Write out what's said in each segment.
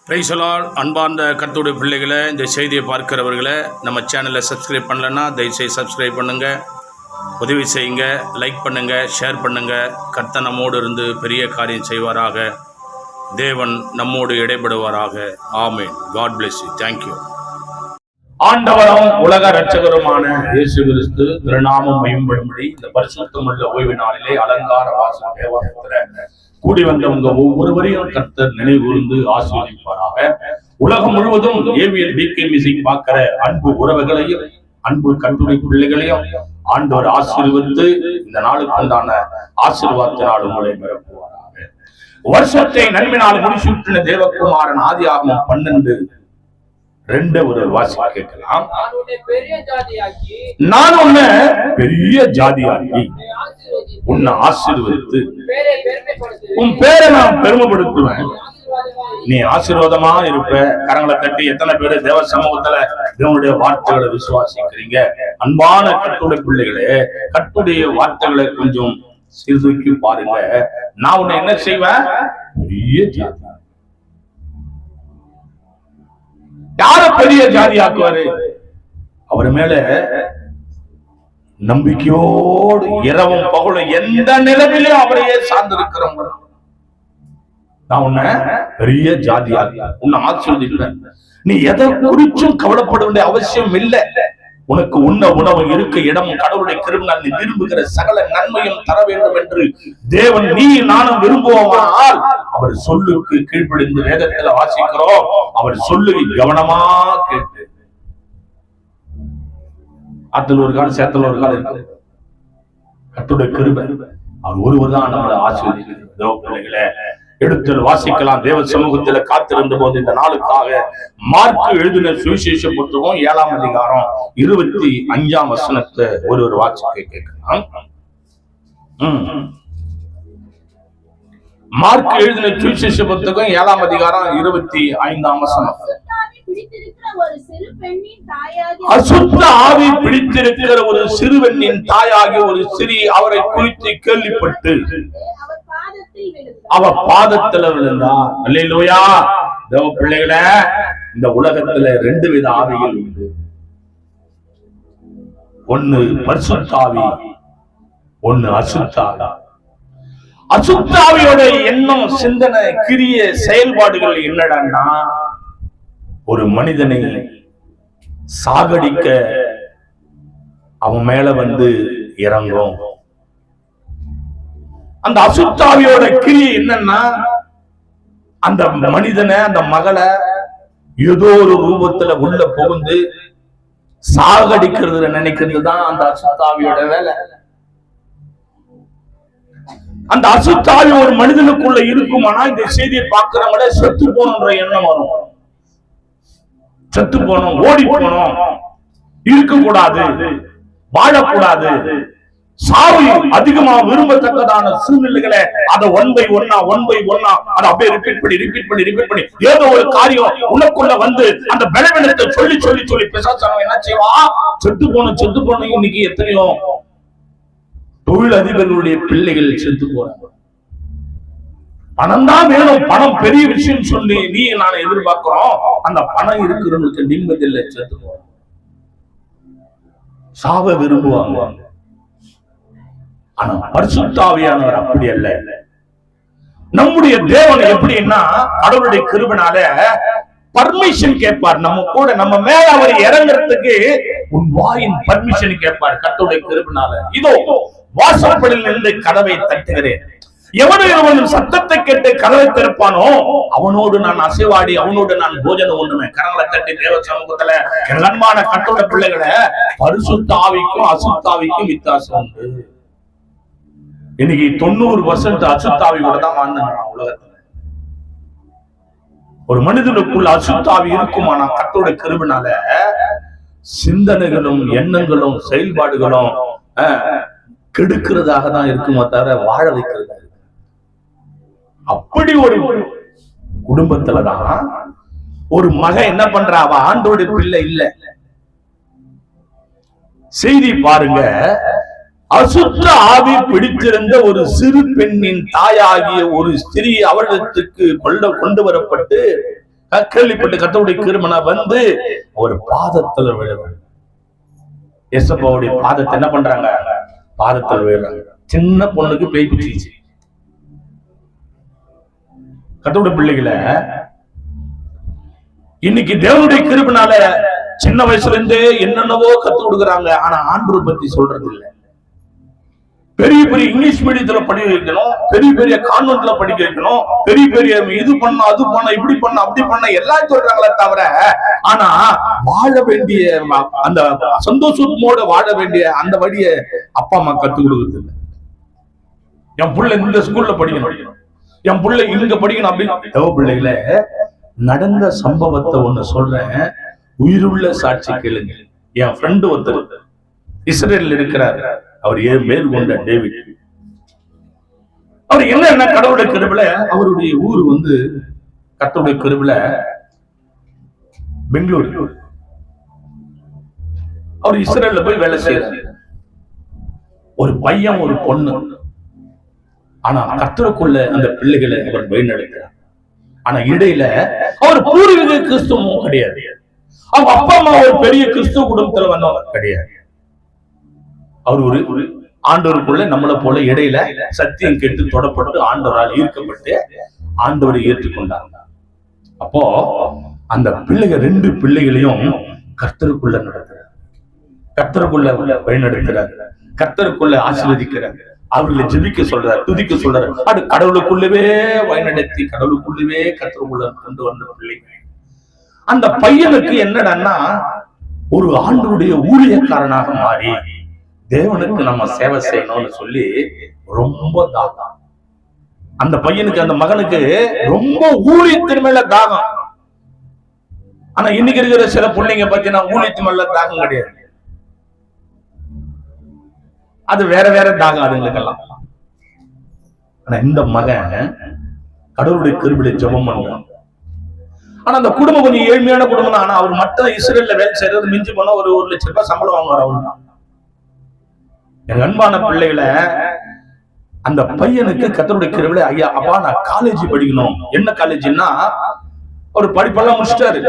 Praise the Lord. அன்பார்ந்த கர்த்தருடைய பிள்ளைகளை, இந்த செய்தியை பார்க்கிறவர்களை நம்ம சேனலை சப்ஸ்கிரைப் பண்ணலன்னா தயவுசெய்து சப்ஸ்கிரைப் பண்ணுங்கள், உதவி செய்யுங்க, லைக் பண்ணுங்கள், ஷேர் பண்ணுங்கள். கர்த்தர் நம்மோடு இருந்து பெரிய காரியம் செய்வாராக. தேவன் நம்மோடு இடைபடுவாராக. Amen. God bless you. Thank you. ஆண்டவரும் உலக இரட்சகருமான இயேசு கிறிஸ்து திருநாமம் மேம்படும்படி இந்த பரிசுத்தமுள்ள ஓய்வு நாளிலே அலங்கார வாசல் தேவாலயத்துல கூடி வந்தவங்க ஒவ்வொருவரையும் கர்த்தர் நினைவுகூர்ந்து ஆசீர்வதிப்பாராக. உலகம் முழுவதும் ஏவிஎல் பிகே மியூசிக் பார்க்கிற அன்பு உறவுகளையும் அன்பு கட்டுரை பிள்ளைகளையும் ஆண்டவர் ஆசீர்வதித்து இந்த நாளுக்கு உண்டான ஆசீர்வாதத்தினால் உங்களை நிரப்புவாராக. வருஷத்தை நன்மையினால் முடிசூட்டின தேவகுமாரன் ஆதியாகமம் 12:2 ஒரு வாசி கேட்கலாம். நான் உன்னை பெரிய ஜாதியாக்கி உன்னை ஆசீர்வதித்து உன் பேரை நான் பெருமைப்படுத்துவேன், நீ ஆசீர்வாதமா இருப்ப. கரங்களை தட்டி எத்தனை பேரு தேவ சமூகத்துல தேவனுடைய வார்த்தைகளை விசுவாசிக்கிறீங்க? அன்பான கட்டுடைய பிள்ளைகளே, கட்டுடைய வார்த்தைகளை கொஞ்சம் சீர்தூக்கி பாருங்க. நான் உன்னை என்ன செய்வேன்? பெரிய ஜாதி. யார பெரிய ஜாதி ஆக்குவாரு? அவர் மேல நம்பிக்கையோடு இரவும் பகலும் எந்த நிலைமையிலும் அவரையே சார்ந்திருக்கிறவங்க, நான் உன்னை பெரிய ஜாதியாக உன்னை ஆசீர்வதிப்பேன். நீ எதை குறிச்சும் கவலைப்பட வேண்டிய அவசியம் இல்லை. உனக்கு உண்ண உணவு இருக்க இடம் கடவுளுடைய கிருபையால் நீ விரும்புகிற சகல நன்மையும் தர வேண்டும் என்று தேவன் நீ நானும் விரும்புவோமானால் அவர் சொல்லுக்கு கீழ்ப்படிந்து வேதத்துல வாசிக்கிறோம். அவர் சொல்லு கவனமா கேட்டு, ஆத்துல ஒரு காலம் சேத்துல ஒரு காலம் இருக்கு. கர்த்தருடைய கிருபை அவர் ஒருவர் தான் நம்மளை ஆசீர்வதிக்கிறார். தேவ பிள்ளைகளே, எடுத்து வாசிக்கலாம். தேவ சமூகத்துல காத்திருந்த போது இந்த நாளுக்காக மார்க்கு எழுதின சுவிசேஷ புத்தகம் 7ஆம் அதிகாரம் 25ஆம் வசனத்தை ஒரு வாசிக்க கேட்கலாம். மார்க்கு எழுதின சுவிசேஷ புத்தகம் 7ஆம் அதிகாரம் 25ஆம் வசனம். அசுத்த ஆவி பிடித்திருக்கிற ஒரு சிறுவனின் தாயாகிய ஒரு சிறி அவரை குறித்து கேள்விப்பட்டு அவ பாதத்துல விழுந்தா. அல்லேலூயா. தேவ பிள்ளைகளே, இந்த உலகத்துல 2 வித ஆவிகள் உண்டு. ஒன்னு பரிசுத்தாவி, ஒன்னு அசுத்தாவி. அசுத்தாவியோட எண்ணம், சிந்தனை, கிரிய செயல்பாடுகள் என்னடான்னா ஒரு மனிதனை சாகடிக்க அவன் மேல இறங்கும். அந்த அசுத்தாவியோட கிரியை என்னன்னா அந்த மனிதனை, அந்த மகளை ஏதோ ஒரு ரூபத்துல உள்ள புகுந்து சாகடிக்கிறது நினைக்கிறது தான் அந்த அசுத்தாவியோட வேலை. அந்த அசுத்தாவி ஒரு மனிதனுக்குள்ள இருக்குமானா இந்த செய்தியை பார்க்கிறவங்கள செத்து போகணுன்ற எண்ணம் வரும். செத்து போனோம், ஓடி போனோம், இருக்கக்கூடாது, வாழக்கூடாது, சாவு அதிகமா விரும்பத்தக்கதான சூழ்நிலைகளை அதை ஒன் பை ஒன்னா அதை அப்படியே ரிப்பீட் பண்ணி ஏதோ ஒரு காரியம் உனக்குள்ள அந்த பலவீனத்தை சொல்லி பிசாசு என்ன செய்வான்? செத்து போன இன்னைக்கு எத்தனையோ தொழில் அதிபர்களுடைய பிள்ளைகள் செத்து போறாங்க. பணம் தான் வேணும், பணம் பெரிய விஷயம் சொல்லி நீ நான் எதிர்பார்க்கிறோம். அந்த பணம் இருக்கிறவங்களுக்கு நிம்மதி இல்லை, செத்து போறோம், சாவ விரும்புவாங்க. ஆனா பரிசுத்த ஆவியானவர் அப்படி அல்ல. நம்முடைய தேவன் எப்படின்னா கடவுளுடைய கிருபையினால பர்மிஷன் கேட்பார். நம்ம கூட நம்ம மேல அவர் இறங்குறதுக்கு உன் வாயின் பர்மிஷன் கேட்பார். கர்த்தருடைய கிருபையினால இதோ வாசற்படியில் இருந்து கதவை தட்டுகிறேன், எவனும் சத்தத்தை கேட்டு கதவை திறப்பானோ அவனோடு நான் அசைவாடி அவனோடு நான் போஜனம் உண்ணுவேன். கரங்களை தட்டி தேவ சமூகத்துல அன்பான கர்த்தருடைய பிள்ளைகளை, பரிசுத்த ஆவிக்கும் அசுத்தாவிக்கும் வித்தியாசம் உண்டு. இன்னைக்கு 90% அசுத்தாவியோட தான் வாழ்ந்துங்க உலகத்துல. ஒரு மனிதனுக்குள்ள அசுத்தாவி இருக்குமானா கர்த்தருடைய கிருபையினால சிந்தனைகளும் எண்ணங்களும் செயல்பாடுகளும் கெடுக்கிறதாக தான் இருக்குமா தவிர வாழ வைக்கிறதா இருக்கு. அப்படி ஒரு குடும்பத்துலதான் ஒரு மகன் என்ன பண்றா? அவ ஆண்டோட பிள்ளை இல்ல. செய்தி பாருங்க. அசுத்த ஆவி பிடித்திருந்த ஒரு சிறு பெண்ணின் தாயாகிய ஒரு ஸ்திரீ அவர்களுக்கு கொண்டு வரப்பட்டு கேள்விப்பட்டு கர்த்தருடைய கிருபை வந்து ஒரு பாதத்துல விழுறாங்க. எசப்பாவுடைய பாதத்தை என்ன பண்றாங்க? பாதத்தில் விழுறாங்க. சின்ன பொண்ணுக்கு பேய் பிடிச்சிச்சு. கர்த்தருடைய பிள்ளைகளை இன்னைக்கு தேவனுடைய கிருபைனால சின்ன வயசுல இருந்தே என்னென்னவோ கத்து கொடுக்குறாங்க. ஆனா ஆண்டவரை பத்தி சொல்றது இல்லை. பெரிய பெரிய இங்கிலீஷ் மீடியத்துல படிக்க வைக்கணும், பெரிய பெரிய கான்வென்ட்ல படிக்க வைக்கணும், பெரிய பெரிய இது பண்ண அது பண்ண இப்படி பண்ண அப்படி பண்ண எல்லாம் சொல்றாங்களே தவிர, ஆனா வாழ வேண்டிய அந்த சந்தோஷமோட வாழ வேண்டிய அந்த வழியை அப்பா அம்மா கத்து கொடுக்குறது இல்லை. என் பிள்ளை இந்த ஸ்கூல்ல படிக்கணும், என் பிள்ளை இங்க படிக்கணும் அப்படின்னு. தேவ பிள்ளைகள நடந்த சம்பவத்தை ஒண்ணு சொல்றேன், உயிருள்ள சாட்சி கேளுங்க. என் ஃப்ரெண்டு ஒருத்தர் இஸ்ரேல் இருக்கிறார். அவர் மேற்கொண்ட டேவிட். அவர் என்ன கடவுளுடைய கிருபையில அவருடைய ஊர் வந்து கர்த்தருடைய கிருபையில பெங்களூரு. அவர் இஸ்ரேல்ல போய் வேலை செய்யறாரு. ஒரு பையன் ஒரு பொண்ணு. ஆனா கர்த்தருக்குள்ள அந்த பிள்ளைகளை அவர் வழிநடத்துறார். ஆனா இடையில அவர் பூர்வீக கிறிஸ்துவமும் கிடையாது. அவங்க அப்பா அம்மா ஒரு பெரிய கிறிஸ்துவ குடும்பத்துல வந்தவங்க கிடையாது. அவர் ஒரு ஆண்டவருக்குள்ள நம்மளை போல இடையில சத்தியம் கேட்டு தொடப்பட்டு ஆண்டவரால் ஈர்க்கப்பட்டு ஆண்டவரை ஏற்றுக்கொண்டாங்க. அப்போ அந்த பிள்ளைகள் 2 பிள்ளைகளையும் கர்த்தருக்குள்ள நடத்துறார், கர்த்தருக்குள்ள வழிநடத்துறாரு, கர்த்தருக்குள்ள ஆசீர்வதிக்கிறார், அவர்களை ஜெபிக்க சொல்றாரு, துதிக்க சொல்றாரு. அது கடவுளுக்குள்ளவே வழிநடத்தி கடவுளுக்குள்ளவே கர்த்தருக்குள்ள கொண்டு வந்த பிள்ளைங்க. அந்த பையனுக்கு என்னடான்னா ஒரு ஆண்டவருடைய ஊழியக்காரனாக மாறி தேவனுக்கு நம்ம சேவை செய்யணும்னு சொல்லி ரொம்ப தாகம். அந்த பையனுக்கு அந்த மகனுக்கு ரொம்ப ஊழியத்தின் மேல தாகம். ஆனா இன்னைக்கு இருக்கிற சில பிள்ளைங்க பார்த்தீங்கன்னா ஊழியத்து மேல தாகம் கிடையாது. அது வேற வேற தாகம் அதுங்களுக்கெல்லாம். ஆனா இந்த மகன் கடவுளுடைய கிருபையை ஜெபம் பண்றான். ஆனா அந்த குடும்பம் கொஞ்சம் ஏழ்மையான குடும்பம் தான். ஆனா அவர் மட்டும் இஸ்ரேல்ல வேலை செய்யறது மிஞ்சி போனா ஒரு 1 லட்சம் ரூபாய் சம்பளம் வாங்குவார். அவரு தான் என் அன்பான பிள்ளைகளை. அந்த பையனுக்கு கர்த்தருடைய கிருபையில ஐயா அப்பா நான் காலேஜ் படிக்கணும். என்ன காலேஜ்னா ஒரு படிப்பெல்லாம் முடிச்சிட்டாரு.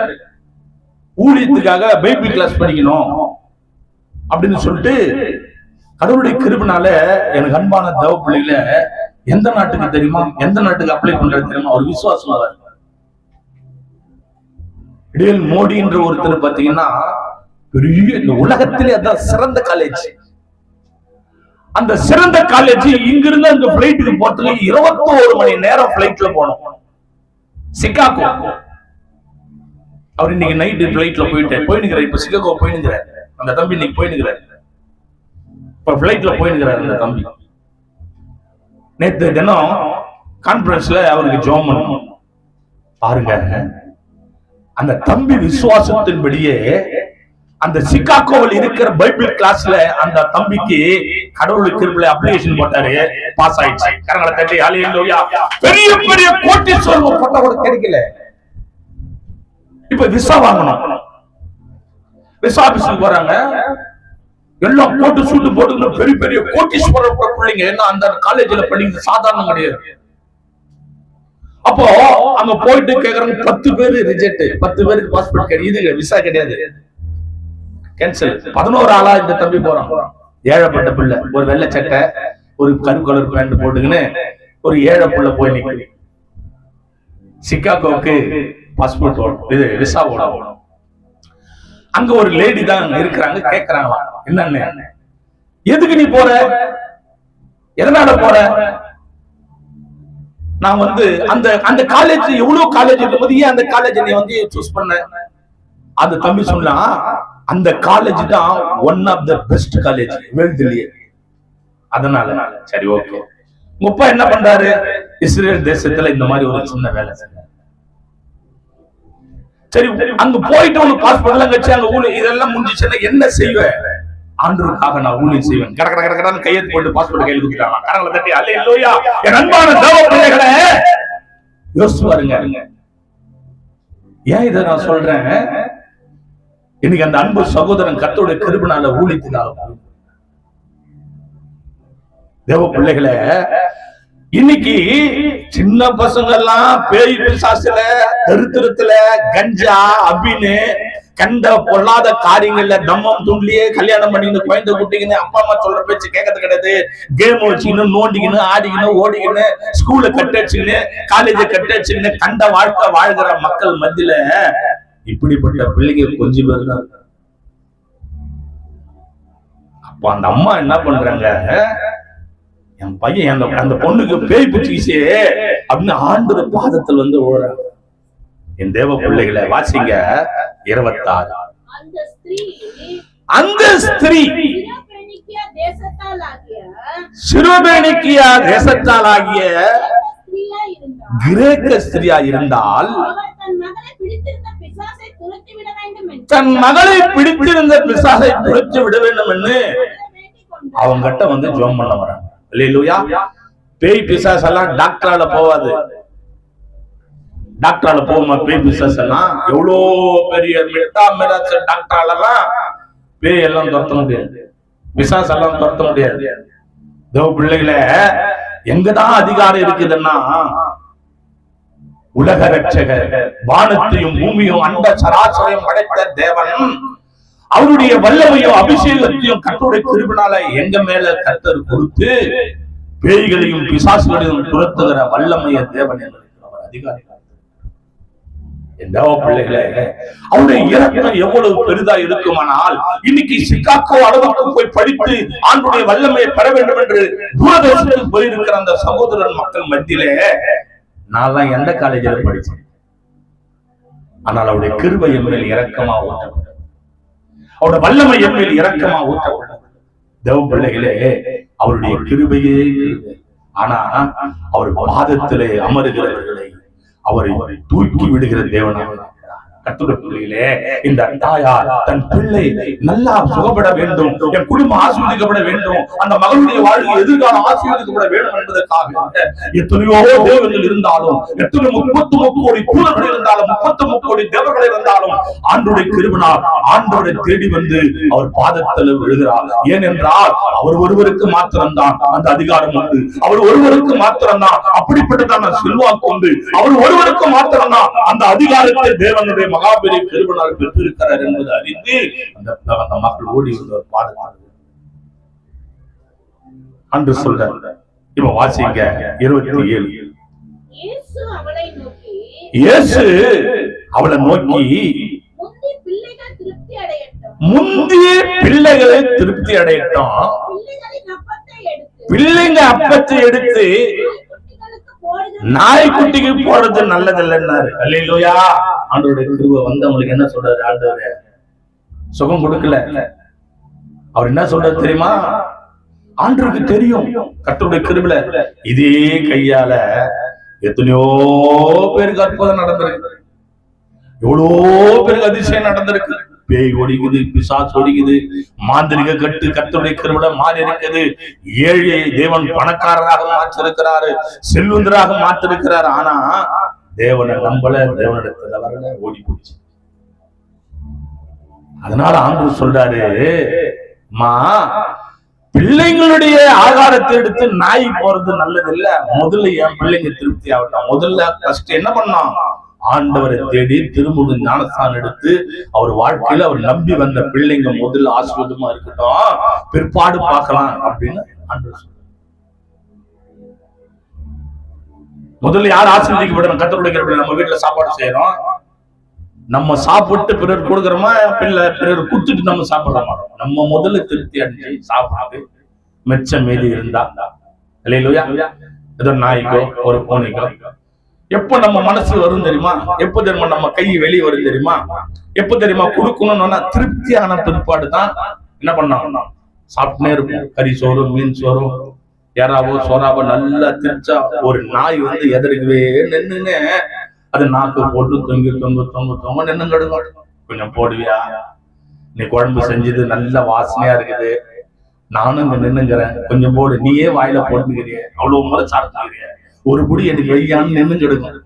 ஊழியத்துக்காக பைபிள் கிளாஸ் படிக்கணும் அப்படின்னு சொல்லிட்டு கடவுளுடைய கிருபையினால எனக்கு அன்பான தேவ பிள்ளைகளை எந்த நாட்டுக்கு தெரியுமா, எந்த நாட்டுக்கு அப்ளை பண்றது தெரியுமா, அவர் விசுவாசமா இடையில் மோடின்ற ஒருத்தர் பாத்தீங்கன்னா பெரிய இந்த உலகத்திலே அதான் சிறந்த காலேஜ். அந்த சிறந்த காலேஜ் இங்கிருந்து அந்த பிளைட்டுக்கு போறதுக்கு 21 மணி நேரம் பிளைட்ல போனோம். சிகாகோ. அவர் இன்னைக்கு நைட் பிளைட்ல போயினுக்கிறார். இப்ப சிகாகோ போயினுக்கிறார் அந்த தம்பி. இன்னைக்கு போயினுக்கிறார். இப்ப பிளைட்ல போயினுக்கிறார் அந்த தம்பி. நேற்று தினம் கான்பரன்ஸ்ல அவருக்கு ஜெபம் பண்ணணும். பாருங்க அந்த தம்பி விசுவாசத்தின்படியே அந்த சிகாகோவில் இருக்கிற பைபிள் கிளாஸ்ல அந்த தம்பிக்கு கடவுளுக்கு கிருபையில அப்ளிகேஷன் போட்டாரு, பாஸ் ஆயிடுச்சு. கரங்களை தட்டி ஹல்லேலூயா. பெரிய பெரிய கோடீஸ்வரர் போட்டா கூட கிடைக்கல. இப்ப விசா வாங்கணும். விசா ஆபீஸ்க்கு போறாங்க. எல்லாம் போட்டு சூட்டு போட்டு பெரிய பெரிய கோடீஸ்வரர் பிள்ளைங்க. ஏன்னா அந்த காலேஜ்ல படிக்கிறது சாதாரணம் கிடையாது. அப்போ அங்க போயிட்டு கேக்குறாங்க 10 பேரு ரிஜெக்ட், 10 பேருக்கு பாஸ்போர்ட் கிடையாது, இது விசா கிடையாது, கேன்சல். 11 ஆளா இந்த தம்பி போறான். ஏழைப்பட்ட பிள்ளை, ஒரு வெள்ளை சட்டை ஒரு கரு கலர் பேண்ட் போட்டுக்கின்னு ஒரு ஏழை பிள்ளை போய் நிக்குது. சிகாகோவுக்கு பாஸ்போர்ட் இது விசா ஓடும். அங்க ஒரு லேடி தான் இருக்கிறாங்க. கேக்குறாங்களா என்னன்னு, எதுக்கு நீ போற, எதனால போற? நான் வந்து அந்த அந்த காலேஜ் எவ்வளவு காலேஜ் இருக்கும்போது ஏன் அந்த காலேஜ் நீ வந்து சூஸ் பண்ண? அந்த தம்பி சொன்னா அந்த காலேஜ் தான் one of the best college வேர்ல்டுலயே. அதனால சரி ஓகே. உங்க அப்பா என்ன பண்றாரு? இஸ்ரேல் தேசத்துல இந்த மாதிரி ஒரு சின்ன வேலை செய்யறாரு. சரி அங்க போயிட்டு உனக்கு பாஸ்போர்ட் எல்லாம் வச்சு அங்க ஊழியம் இதெல்லாம் முடிஞ்சுச்சுன்னா என்ன செய்வேன்? ஆண்டவருக்காக நான் ஊழியம் செய்வேன். கடற்கடன்னு கையெழுத்து போட்டு பாஸ்போர்ட் கையில் கொடுத்துட்டாங்க. கரங்களை தட்டி அல்லேலூயா. என் அன்பான தேவ பிள்ளைகளே யோசிச்சு பாருங்க. ஏன் இதை நான் சொல்றேன்? இன்னைக்கு அந்த அன்பு சகோதரன் கர்த்தருடைய கிருபையினால ஊழியத்துக்காக தேவ பிள்ளைகளை இன்னைக்கு சின்ன பசங்க எல்லாம் பேய் பிசாசுல தெருத்துல கஞ்சா அபின்னு கண்ட பொல்லாத காரியங்கள்ல தம்மம் துண்டியே கல்யாணம் பண்ணிக்கின்னு குழந்தை குட்டிக்கின்னு அப்பா அம்மா சொல்ற பேச்சு கேட்கறது கிடையாது. கேம் வச்சுக்கணும், நோண்டிக்கணும், ஆடிக்கணும், ஓடிக்கணும், ஸ்கூல்ல கட்டடிச்சுக்கணும், காலேஜ கட்டடிச்சுக்கணும், கண்ட வாழ்க்கை வாழ்கிற மக்கள் மத்தியில இப்படிப்பட்ட பிள்ளைங்க கொஞ்சம் பேர் தான். அப்ப அந்த அம்மா என்ன பண்றாங்க, என் பையன் அந்த பொண்ணுக்கு பேய் பிடிச்சிச்சு அப்படின்னு ஆண்டவர் பாதத்தில் வந்து ஓடுறாங்க. என் தேவ பிள்ளைகளை வாசிங்க 26. அந்த ஸ்திரீ சிரோபேனிக்கியா தேசத்தாலாகிய கிரேக்க ஸ்திரியா இருந்தால் தன் மகளை பிடித்திருந்த பிசாசை துரத்தி விட வேண்டும் என்று அவங்கிட்ட வந்து ஜெபம் பண்ண வராங்க. அல்லேலூயா. பேய் பிசாசு எல்லாம் டாக்டரால போவாது. டாக்டரால போகுமா பேய் பிசாசு எல்லாம்? எவ்வளோ பெரிய டாக்டரால எல்லாம் பேய் எல்லாம் துரத்த முடியாது, பிசாசு எல்லாம் துரத்த முடியாது. தேவ பிள்ளைகளே, எங்கதான் அதிகாரம் இருக்குதுன்னா, உலக ரட்சகர் வானத்தையும் பூமியும் அண்ட சராசரையும் படைத்த தேவன் அவருடைய வல்லமையும் அபிஷேகத்தையும் கர்த்தருடைய கிருபையினால எங்க மேல கர்த்தர் கொடுத்து பேய்களையும் பிசாசுகளையும் துரத்துகிற வல்லமைய தேவன் அவர் அதிகாரி. என் தேவ பிள்ளைகளே, அவருடைய இரக்கம் எவ்வளவு பெரிதா இருக்குமானால், இன்னைக்கு சிகாகோ அளவுக்கு போய் படித்து ஆண்டுடைய வல்லமையை பெற வேண்டும் என்று தூரதேசத்துக்கு போயிருக்கிற அந்த சகோதரன் மக்கள் மத்தியிலே நான் எந்த காலேஜில் படிச்சேன், ஆனால் அவருடைய கிருபை என் மேல் இரக்கமா ஊற்றப்பட்டது, அவருடைய வல்லமை என் மேல் இரக்கமா ஊற்றப்பட்டது. தேவ பிள்ளைகளே, அவருடைய கிருபையே கிருபை. ஆனா அவர் பாதத்திலே அமருகிறவர்களை அவரை தூக்கி விடுகிற தேவனாக கர்த்தருடைய பிள்ளைகளே, இந்த தாயார் தன் பிள்ளை நல்லா சுகப்பட வேண்டும், என் குடும்பம் ஆசீர்வதிக்கப்பட வேண்டும், அந்த மகளுடைய வாழ்க்கை எதிர்காலம் ஆசீர்வதிக்கப்பட வேண்டும் என்பதற்காக எத்தனையோ தேவர்கள் இருந்தாலும், எத்தனை 33 கோடி தூதர்கள் இருந்தாலும், 33 கோடி தேவர்கள் இருந்தாலும், ஆண்டவருடைய கிருபையினால் ஆண்டவரை தேடி வந்து அவர் பாதத்தில் விழுகிறார். ஏனென்றால் அவர் ஒருவருக்கு மாத்திரம்தான் அந்த அதிகாரம் உண்டு, அவர் ஒருவருக்கு மாத்திரம்தான் அப்படிப்பட்டதான செல்வாக்கு உண்டு, அவர் ஒருவருக்கு மாத்திரம்தான் அந்த அதிகாரத்தை தேவனுடைய மகாபெரிய கிருபையினால் பெற்றிருக்கிறார் என்பது அறிந்து அந்த மக்கள் ஓடி வந்தவர் பாடுகிறார் அன்று சொல்றார். இப்ப வாசிங்க 27. இயேசு அவளை நோக்கி முந்தைய பிள்ளைகளை திருப்தி அடையட்டும், பிள்ளைங்க அப்பத்தை எடுத்து நாய்க்குட்டிக்கு போறது நல்லதில்லைன்னாரு. அல்லேலூயா. ஆண்டவருடைய கிருபை வந்தவங்களுக்கு என்ன சொல்றாரு? ஆண்டவரே சுகம் கொடுக்கல. அவர் என்ன சொல்றாரு தெரியுமா? ஆண்டவருக்கு தெரியும் கர்த்தருடைய கிருபையில இதே கையால எத்தனையோ பேருக்கு அற்புதம் நடந்திருக்கு, எவ்வளோ பேருக்கு அதிசயம் நடந்திருக்கு. பேய் ஒடிக்குது, பிசாசு ஒடிக்குது, மாந்திரிக கட்டு கர்த்தருடைய கிருபையில மாறி இருக்குது. ஏழை தேவன் பணக்காரராக மாற்றிருக்கிறாரு, செல்வந்தராக மாற்றிருக்கிறாரு. ஆனா தேவனை நம்பல, தேவனிடத்துல வரல, ஓடி போச்சு. அதனால ஆண்டவர் சொல்றாரு, மா பிள்ளைங்களுடைய ஆகாரத்தை எடுத்து நாய் போறது நல்லது இல்ல, முதல்ல என் பிள்ளைங்க திருப்தி ஆகட்டும். முதல்ல ஃபர்ஸ்ட் என்ன பண்ணோம்? ஆண்டவரை தேடி திருமுக ஞானஸ்தானம் எடுத்து அவர் வாழ்க்கையில அவர் நம்பி வந்த பிள்ளைங்க முதல்ல ஆசீர்வாதமா இருக்கட்டும், பிற்பாடு பார்க்கலாம் அப்படின்னு ஆண்டவர் சொல்றார். முதல்ல யார் ஆசீர்வதிக்கப்படணும்? கர்த்தருடைய கிருபையில நம்ம வீட்டுல சாப்பாடு செய்யறோம், நம்ம சாப்பிட்டு பிறர் கொடுக்குறோமா, பிறர் கொடுத்துட்டு நம்ம சாப்பிட மாட்டோம். நம்ம முதல்ல திருப்தி அடைஞ்சு சாப்பிடாது மிச்சம் மீதி இருந்தா இல்லையா, ஏதோ நாய்க்கோ ஒரு பூனைக்கோ எப்ப நம்ம மனசு வரும் தெரியுமா? எப்ப தெரியுமா நம்ம கை வெளியே வரும் தெரியுமா? எப்ப தெரியுமா கொடுக்கணும்னா திருப்தியான பிற்பாடு தான் என்ன பண்ணோம், சாப்பிட்டுனே இருக்கும். கறி சோறு, மீன் சோறு, யாராவோ சோறாவோ நல்லா திரிச்சா ஒரு நாய் வந்து எதிர்க்கவே நின்னுன்னு அது நாக்கு போட்டு தொங்கி தொங்க தொங்க தொங்க நின்னு கெடுக்கும். கொஞ்சம் போடுவியா, நீ குழம்பு செஞ்சது நல்ல வாசனையா இருக்குது, நானும் இங்க நின்னுங்கிறேன், கொஞ்சம் போடு, நீயே வாயில போட்டுக்கிறிய, அவ்வளவு முறை சாப்பிட்டுக்கிறிய, ஒரு புடி எனக்கு வெய்யான்னு நின்னு கெடுக்கும்.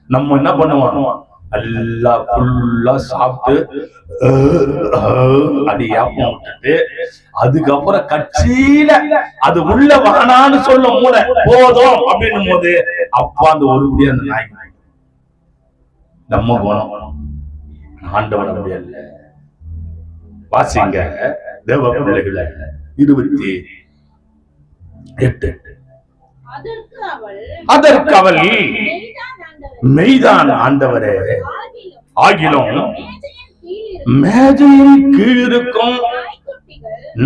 நம்ம என்ன பண்ணுவோம், எல்லாம் ஃபுல்லா சாப்பிட்டு அடி ஏப்பம் விட்டுட்டு அதுக்கப்புறம் கட்சியில அது உள்ள வானான்னு சொல்ல மூளை போதும் அப்படின்னும் போது அப்பா அந்த ஒரு முடி அந்த நாய் நம்ம போனோம் ஆண்டவன முடியல. வாசிங்க தேவ பிள்ளைகளை 28. அதற்கு அவள் மெய்தான் ஆண்டவரே, ஆகிலும் மேஜையின் கீழ் இருக்கும்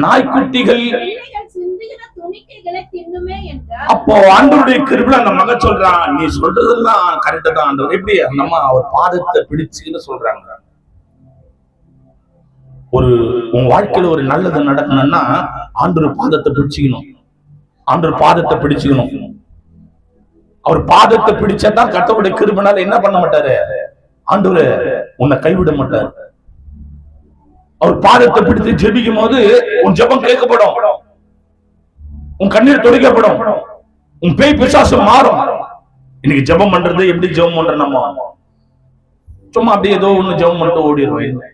நாய்க்குட்டிகள். அப்போ ஆண்டவருடைய கிருபையில அந்த மகன் சொல்றான், நீ சொல்றதெல்லாம் கரெக்டா தான் ஆண்டவர். எப்படி நம்ம அவர் பாதத்தை பிடிச்சுன்னு சொல்றாங்க. உன் வாழ்க்கையில ஒரு நல்லது நடக்கணும்னா ஆண்டவர் பாதத்தை பிடிச்சுக்கணும். ஆண்டவர் பாதத்தை பிடிச்சுக்கணும். அவர் பாதத்தை பிடிச்சாதான் கர்த்தருடைய கிருபையினால என்ன பண்ண மாட்டாரு, ஆண்டவர் உன்னை கைவிட மாட்டாரு. அவர் பாதத்தை பிடித்து ஜெபிக்கும் போது உன் ஜெபம் கேட்கப்படும், உன் கண்ணீர் துடைக்கப்படும், உன் பேய் பிசாசு மாறும். இன்னைக்கு ஜெபம் பண்றது எப்படி ஜெபம் பண்ற, நம்ம சும்மா அப்படியே ஏதோ ஒண்ணு ஜெபம் பண்ணிட்டு ஓடிடுவோம்.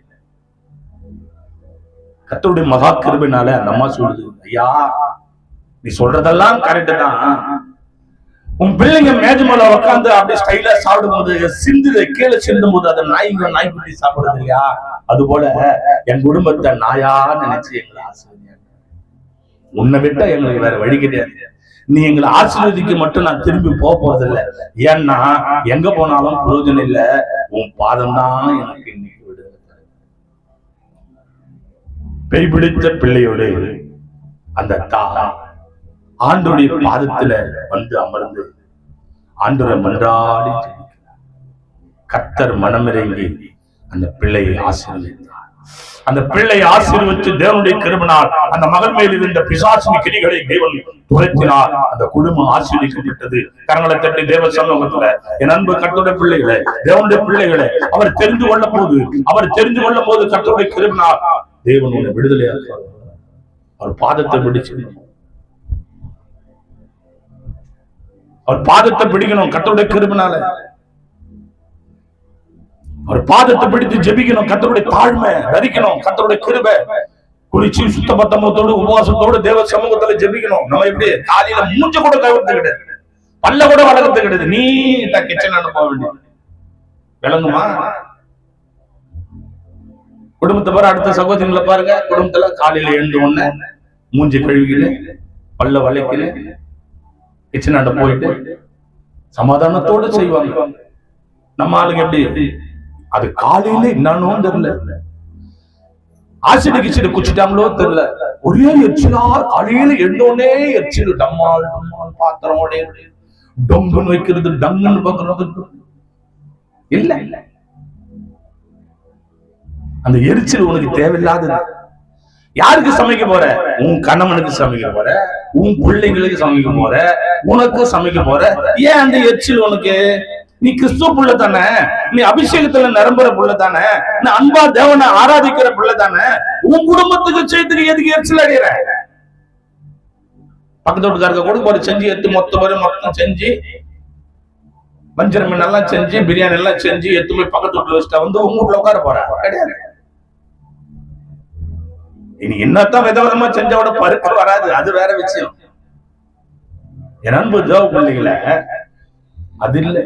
கர்த்தருடைய மகா கிருபையினால அந்த அம்மா சொல்லுது, ஐயா நீ சொல்றதெல்லாம் கரெக்ட் தான். உன் பிள்ளைங்க மேஜை மேல உட்காந்து அப்படியே ஸ்டைலா சாப்பிடும் போது சிந்துது கீழே சிந்தும் போது அதை நாய்க்குட்டி சாப்பிடுறது இல்லையா, அது போல என் குடும்பத்தை நாயா நினைச்சு எங்களை ஆசீர்வதிங்க. உன்னை விட்டா எங்களுக்கு வேற வழி கிடையாது. நீ எங்களை ஆசீர்வதிக்க மட்டும் நான் திரும்பி போறது இல்லை. ஏன்னா எங்க போனாலும் பிரயோஜனம் இல்லை, உன் பாதம் தான் எனக்கு இன்னைக்கு விடுதலை. பேய் பிடித்த பிள்ளையோடு அந்த தாய் ஆண்டவருடைய பாதத்துல வந்து அமர்ந்து ஆண்டவரை மன்றாடி கர்த்தர் மனமிறங்கி அந்த பிள்ளையை ஆசீர்வதித்தார். அந்த பிள்ளை ஆசீர்வதித்து தேவனுடைய கிருபையினால் அந்த மகன் மேல் இருந்த பிசாசின் கிரிகளை தேவன் துரத்தினார். அந்த குடும்பம் ஆசீர்வதிக்கப்பட்டது. கரங்களை தட்டி தேவ சமூகத்துல என் அன்பு கர்த்தருடைய பிள்ளைகளை, தேவனுடைய பிள்ளைகளை அவர் தெரிந்து கொள்ளும் போது கர்த்தருடைய கிருபையினால் தேவன் உன்னை விடுதலையாக்குவார். அவர் பாதத்தை பிடிச்சு அவர் பாதத்தை பிடிக்கணும். கர்த்தருடைய கிருபையினால அவர் பாதத்தை பிடித்து ஜெபிக்கணும். கர்த்தருடைய தாழ்மை தரிக்கணும். கர்த்தருடைய கிருபை குறிச்சு சுத்த பத்தமத்தோடு உபவாசத்தோடு தேவ சமூகத்துல ஜெபிக்கணும். நம்ம எப்படி காலையில மூஞ்ச கூட கவர்ந்து கிடையாது, பல்ல கூட வளர்த்து கிடையாது, நீ கிச்சன் போக வேண்டியது விளங்குமா? குடும்பத்தை பாரு, அடுத்த சகோதரிகளை பாருங்க, குடும்பத்துல காலையில எழுந்து ஒண்ணு மூஞ்சி கழுவிக்கல, பல்ல வளைக்கல, கிச்சனாண்ட போயிட்டு சமாதானத்தோடு செய்வாங்க. நம்ம ஆளுங்க எப்படி, அது காலையில என்னன்னு தெரியல, ஆசிடு கிச்சிடு குச்சிட்டாங்களோ தெரியல, ஒரே எச்சிலா காலையில எழுந்தோடனே எச்சில் டம்மால் பாத்திரம் டொங்குன்னு வைக்கிறது, டங்குன்னு பாக்குறது இல்ல. அந்த எரிச்சல் உனக்கு தேவையில்லாதது. யாருக்கு சமைக்க போற? உன் கணவனுக்கு சமைக்க போற, உன் பிள்ளைங்களுக்கு சமைக்க போற, உனக்கு சமைக்க போற. ஏன் அந்த எரிச்சல் உனக்கு? நீ கிறிஸ்துவ புள்ள தானே, நீ அபிஷேகத்துல நிரம்புற புள்ள தானே, நீ அன்பா தேவனை ஆராதிக்கிற புள்ள தானே. உன் குடும்பத்துக்கு செய்துக்கு எதுக்கு எரிச்சல் அடையிற? பக்கத்து வீட்டுக்காரங்க கூட ஒரு செஞ்சு எடுத்து மொத்தம் செஞ்சு வஞ்சர மீன் எல்லாம் செஞ்சு பிரியாணி எல்லாம் செஞ்சு எடுத்து போய் பக்கத்து வீட்டுல வச்சுட்டா வந்து உங்க வீட்டுல உட்கார போற கிடையாது. இனி என்னத்தான் விதவிதமா செஞ்சோட பருப்பு வராது, அது வேற விஷயம். என் அன்பு தேவ பிள்ளைகளை, அது இல்லை.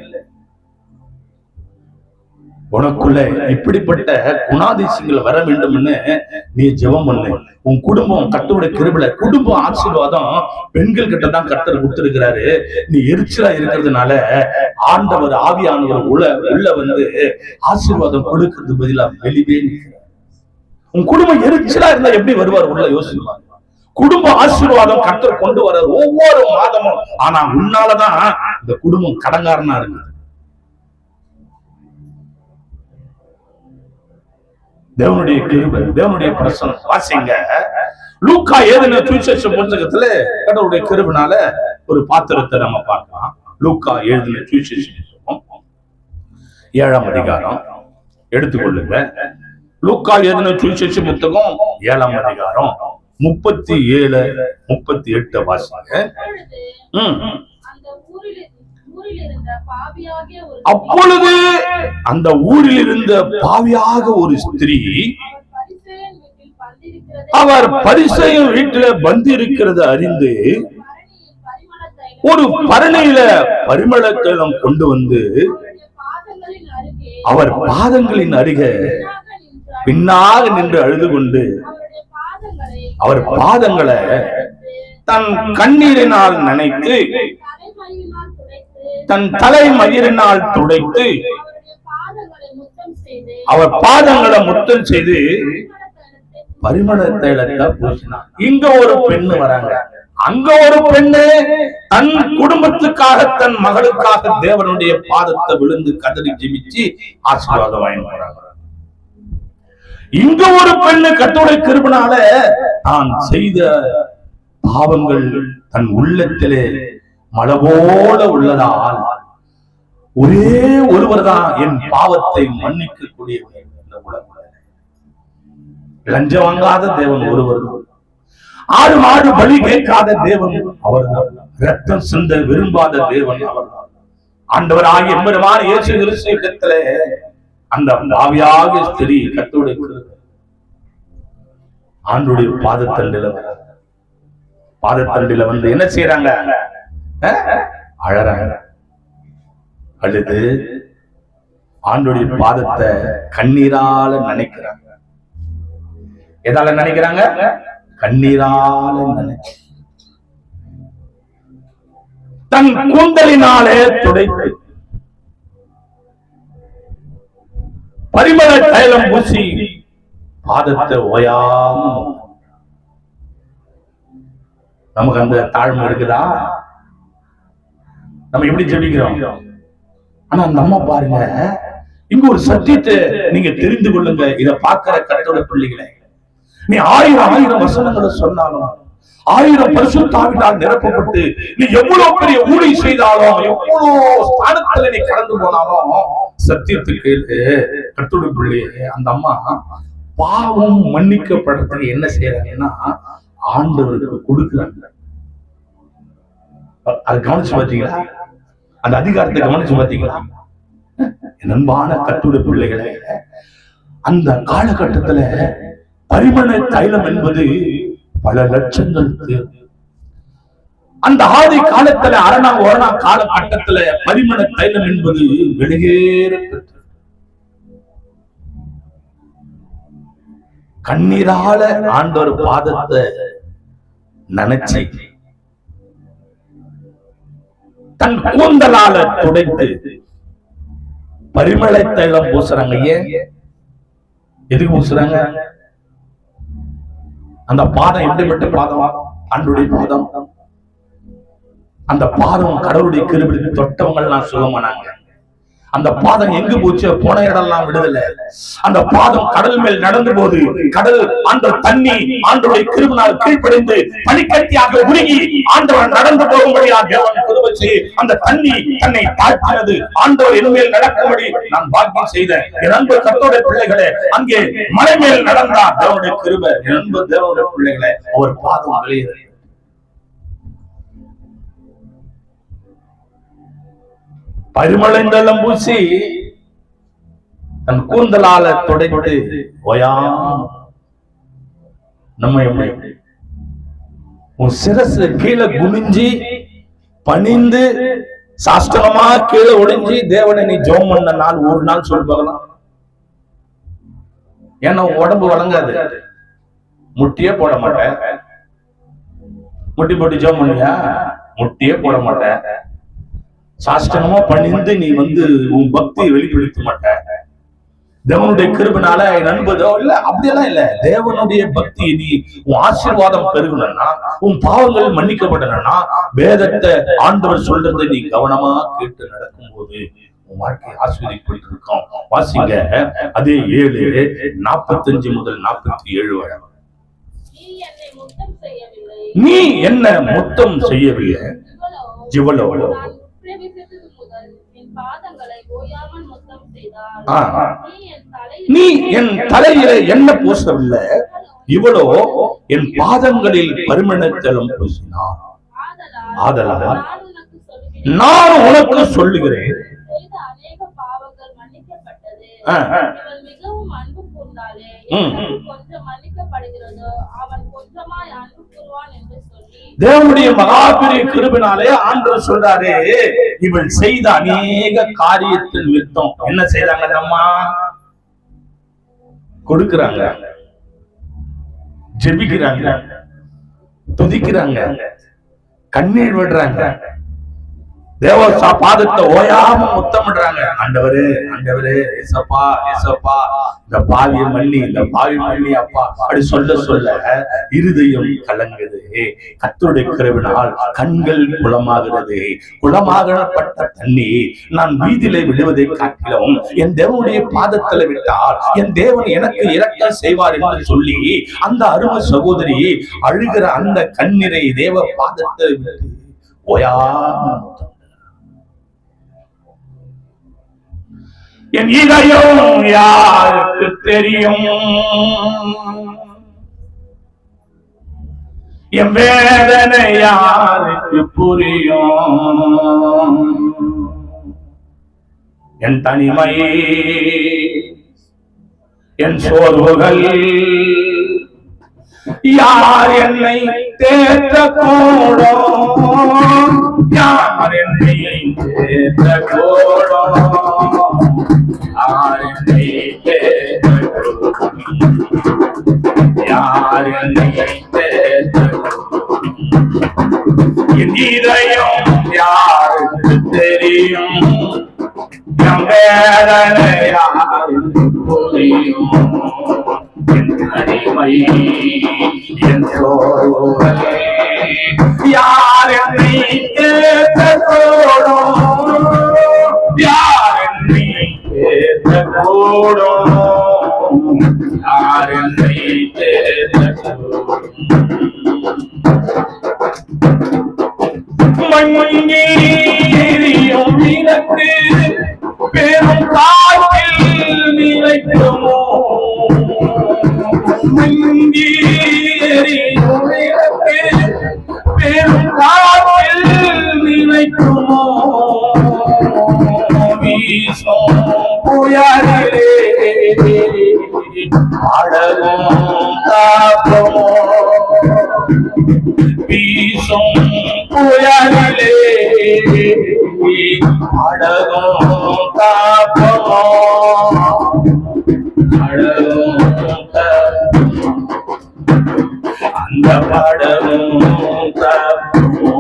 உனக்குள்ள இப்படிப்பட்ட குணாதிசயங்கள் வர வேண்டும்னு நீ ஜெபம் பண்ணு. உன் குடும்பம் கர்த்தருடைய கிருபையில, குடும்பம் ஆசீர்வாதம் பெண்கள் கிட்ட தான் கர்த்தர் கொடுத்திருக்கிறாரு. நீ எரிச்சலா இருக்கிறதுனால ஆண்டவர் ஆவியானவர் உள்ள வந்து ஆசீர்வாதம் கொடுக்கிறது பதிலா வெளியே நிற்கிறார். உன் குடும்பம் எரிச்சலா இருந்தா எப்படி வருவார் உள்ள? யோசிப்பாங்க. குடும்ப ஆசீர்வாதம் கர்த்தர் கொண்டு வர ஒவ்வொரு மாதமும். ஆனா உன்னாலதான் இந்த குடும்பம் கடங்காரனா இருக்கு. தேவனுடைய கிருபை, தேவனுடைய பிரசன்னம். வாசிங்க லூக்கா எழுதின சுவிசேஷ புத்தகத்துல கடவுளுடைய கிருபையினால ஒரு பாத்திரத்தை நம்ம பார்க்கலாம். லூக்கா எழுதின சுவிசேஷ புத்தகம் 7ஆம் அதிகாரம் எடுத்துக்கொள்ளுங்க. லூக்கா எழுதின சுவிசேஷ புத்தகம் 7ஆம் அதிகாரம் 37, 38 வாசிங்க. அப்பொழுது அந்த ஊரில் இருந்த பாவியாக ஒரு ஸ்திரீ அவர் பரிசேயன் வீட்டில் பந்தி இருக்கிறது அறிந்து ஒரு பரணியில பரிமள தைலம் கொண்டு வந்து அவர் பாதங்களின் அருகே பின்னாக நின்று அழுது கொண்டு அவர் பாதங்களை தன் கண்ணீரினால் நனைத்து தன் தலை மயிரினால் துடைத்து அவர் பாதங்களை முத்தம் செய்து பரிமள தைலத்தை பூசினார். இங்க ஒரு பெண்ணு வராங்க, அங்க ஒரு பெண்ணு தன் குடும்பத்துக்காக தன் மகளுக்காக தேவனுடைய பாதத்தை விழுந்து கதறி ஜெபிச்சு ஆசீர்வாதம் வாங்கி வராங்க. இங்க ஒரு பெண்ணு கர்த்தருடைய கிருபையினால தான் செய்த பாவங்கள் தன் உள்ளத்திலே மழை போல உள்ளதால் ஒரே ஒருவர் தான் என் பாவத்தை மன்னிக்க கூடியவர். லஞ்சம் வாங்காத தேவன் ஒருவர் தான். ஆடு மாடு பலி கேட்காத தேவன் அவர்தான். ரத்தம் சிந்த விரும்பாத தேவன் அவர்தான். ஆண்டவர் ஆகிய எம்பெருமான் இயேசு கிறிஸ்து இடத்துல அந்த பாவியாக ஸ்திரீ கர்த்தருடைய ஆண்டுடைய பாதத்தண்டில வந்து என்ன செய்யறாங்க? அழறாங்க. அழுது ஆண்டுடைய பாதத்தை கண்ணீரால நினைக்கிறாங்க. எதால நினைக்கிறாங்க? கண்ணீரால நினைச்சு தன் கூந்தலினாலே துடைத்து பரிமள தைலம் பூசி பாதத்தை ஓயாம. நமக்கு அந்த தாழ்மை இருக்குதா? நம்ம எப்படி ஜெபிக்கிறோம்? ஆனா நம்ம பாருங்க, இங்க ஒரு சத்தியத்தை நீங்க தெரிந்து கொள்ளுங்க. இத பாக்குற கர்த்தருடைய பிள்ளைகளை, நீ ஆயிரம் வசனங்களை சொன்னாலும், 1000 பரிசுத்தாவினால் நிரப்பப்பட்டு நீ எவ்வளவு பெரிய ஊழி செய்தாலும், எவ்வளவு ஸ்தானத்துல நீ கடந்து போனாலும், சத்தியத்துக்கு கர்த்தருடைய பிள்ளையே, அந்த அம்மா பாவம் மன்னிக்கப்படுறதுக்கு என்ன செய்யறாங்கன்னா ஆண்டவருக்கு கொடுக்குறாங்க. அதை கவனிச்சு பார்த்தீங்களா? அந்த அதிகாரத்தை கவனிச்சு பார்த்தீங்களா? அன்பான கர்த்தருடைய பிள்ளைகளே, அந்த காலகட்டத்துல பரிமள தைலம் என்பது பல லட்சங்களுக்கு. அந்த ஆதி காலத்துல அரணா காலகட்டத்துல பரிமள தைலம் என்பது வெளியேற பெற்றது. கண்ணீரால ஆண்டவர் பாதத்தை நினைச்சு தன் கூந்தலால துடைத்து பரிமள தைலம் பூசுறாங்க. ஏன்? எதுக்கு பூசுறாங்க? அந்த பாதம் எப்படிப்பட்ட பாதம்? ஆண்டவருடைய பாதம். அந்த பாதம் கடவுளுடைய கிருபைக்கு தொட்டவங்க எல்லாம் சுகமானாங்க. அந்த பாதம் எங்கு போச்சு? போன இடம்லாம் விடுதலை. அந்த பாதம் கடல் மேல் நடந்து போது கடல் ஆண்டவர் தண்ணி ஆண்டவருடைய கிருபையினால் கீழ்ப்படிந்து பனிக்கட்டியாக உருகி ஆண்டவர் நடந்து போகும்படியா தேவன் கிருபை செய்து அந்த தண்ணி தன்னை தாழ்த்தினது. ஆண்டவர் என் மேல் நடக்கும்படி நான் பாக்கியம் செய்தேன். என் அன்பு கர்த்தருடைய பிள்ளைகளே, அங்கே மலை மேல் நடந்தார் தேவனுடைய கிருபை. என் அன்பு தேவனுடைய பிள்ளைகளே, அவர் பாதம் வெளியேறு. பரிமள பூசி தன் கூந்தலால துடைத்து ஓயாம. நம்ம எப்படி உன் சிரசு கீழே குனிஞ்சி பணிந்து சாஷ்டகமா கீழே ஒடிஞ்சி தேவனை நீ ஜெபம் பண்ண நாள் ஒரு நாள் சொல்லி பார்க்கலாம். ஏன்னா உடம்பு வழங்காது. முட்டியே போட மாட்டேன். முட்டி போட்டு ஜெபம் பண்ணுவியா? முட்டியே போட மாட்டேன். சாஷ்டகமா பணிந்து நீ உன் பக்தியை வெளிப்படுத்த மாட்ட. தேவனுடைய கிருபையினால நண்பதோ இல்ல, அப்படியெல்லாம் இல்ல. தேவனுடைய பக்தி நீ உன் ஆசீர்வாதம் பெருகணும்னா, உன் பாவங்கள் மன்னிக்கப்படணும்னா, வேதத்தை ஆண்டவர் சொல்றதை நீ கவனமா கேட்டு நடக்கும் போது உன் வாழ்க்கை ஆசீர்வதிக்கப்பட்டு இருக்கும். வாசிங்க அதே 7:45 முதல் 47 வரை. நீ என்ன முத்தம் செய்யவில்லை, ஜிவலோ நீ என் தலையில என்ன பூசவில்லை, இவளோ என் பாதங்களில் பரிமள தைலம் பூசினார். ஆதலால் நான் உனக்கு சொல்லுகிறேன், செய்த அநேக பாவங்கள் மன்னிக்கப்பட்டது. இவன் மிகவும் அன்பு கூர்ந்தாலே கொஞ்சம் மன்னிக்கப்படுகிறதோ அவன் கொஞ்சமாய் அன்பு கூறுவான் என்று சொல்லி தேவனுடைய மகாபெரிய கிருபையினாலே ஆண்டவர் சொல்றாரு, இவள் செய்த அநேக காரியத்தின் நிமித்தம் என்ன செய்றாங்க? அம்மா கொடுக்கிறாங்க, ஜெபிக்கிறாங்க, துதிக்கிறாங்க, கண்ணீர் விடுறாங்க, தேவ பாதத்தை ஓயாம முத்தமிடுறாங்க. ஆண்டவரே ஆண்டவரே, ஏசப்பா ஏசப்பா, இந்த பாவிய மன்னி, இந்த பாவி மன்னி அப்பா அப்படி சொல்ல சொல்ல இருதயம் கலங்குது. கர்த்தருடைய கிருபையினால் கண்கள் குளமாகிறது. குளமாகப்பட்ட தண்ணி நான் வீதியிலே விடுவதை காட்டிலும் என் தேவனுடைய பாதத்துல விட்டால் என் தேவன் எனக்கு இரக்கம் செய்வார் என்று சொல்லி அந்த அருமை சகோதரி அழுகிற அந்த கண்ணீரை தேவ பாதத்தை விட்டு ஓயாம என் இதயம் யாருக்கு தெரியும், என் வேதனை யாருக்கு புரியும், என் தனிமை என் சோர்வுகள் யார் என்னை தேற்றக்கூடும், யார் என்னை தேற்றக்கூடும், யார் என்னை தேற்றக்கூடும், யார் என்னை தேற்றக்கூடும், என் இதயம் யாருக்கு தெரியும், என் வேதனை யாருக்கு புரியும், என் தனிமை என் சோர்வுகள் யார் என்னை தேற்றக்கூடும், யார் என்னை தேற்றக்கூடும், யார் என்னை தேற்றக்கூடும். மண்ணியும் விளக்கு பெரும் காற்றில் நிலைக்குமோ, மண்ணியும் விளக்கு பெரும் காற்றில் நிலைக்குமோ, வீசும் புயலிலே அழகும் தாக்கமோ, வீசும் புயலிலே அழகும் தாக்கமோ, அழகும் அந்த படமும் தாக்கமோ,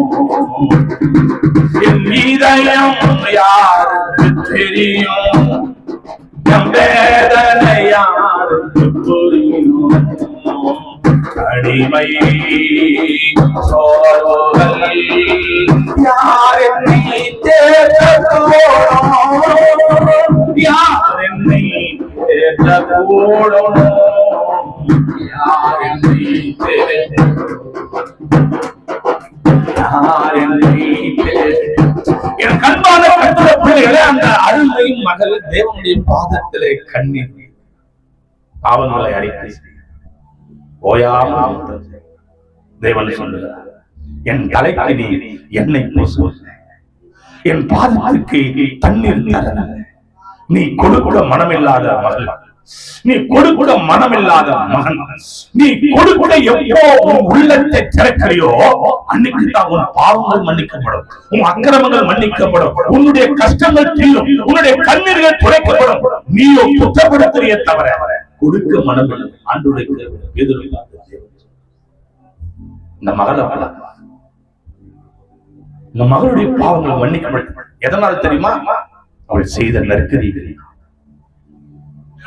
என் இதயம் யாருக்கு தெரியும், என் வேதனை யாருக்கு புரியும், அடிமை சோர்வுகள் யார் என்னை தேற்றக்கூடும், யார் என்னை தேற்றக்கூடும், யார் என்னை யார் என்னை என் கண்பான கட்டுரை பிள்ளைகளே, அந்த அருமை மகள் தேவனுடைய பாதத்திலே கண்ணீர் பாவங்களை அறிக்கை ஓயாமல் தேவன் சொல்லுகிறார், என் தலைக்கு நீ எண்ணெய் பூசு, என் பாதத்திற்கு தண்ணீர் தர, நீ கொடுக்க மனமில்லாத மகள், நீ கொடுக்க மனமில்லாத மகன், நீ கொடுக்க எப்போ உன் உள்ளத்தை திறக்கிறையோ அன்னைக்கு தான் உன் பாவங்கள் மன்னிக்கப்படும், உன் அக்கிரமங்கள் மன்னிக்கப்படும், உன்னுடைய கஷ்டங்கள் தீரும், உன்னுடைய கண்ணீர்கள் துடைக்கப்படும். நீயோ குற்றப்படுத்துறிய தவிர கொடுக்க மனமில்லை. ஆண்டவருடைய எதிர்ப்பு இந்த மகள் இந்த மகளுடைய பாவங்கள் மன்னிக்கப்படும். எதனால் தெரியுமா? அவள் செய்த நற்கிரி.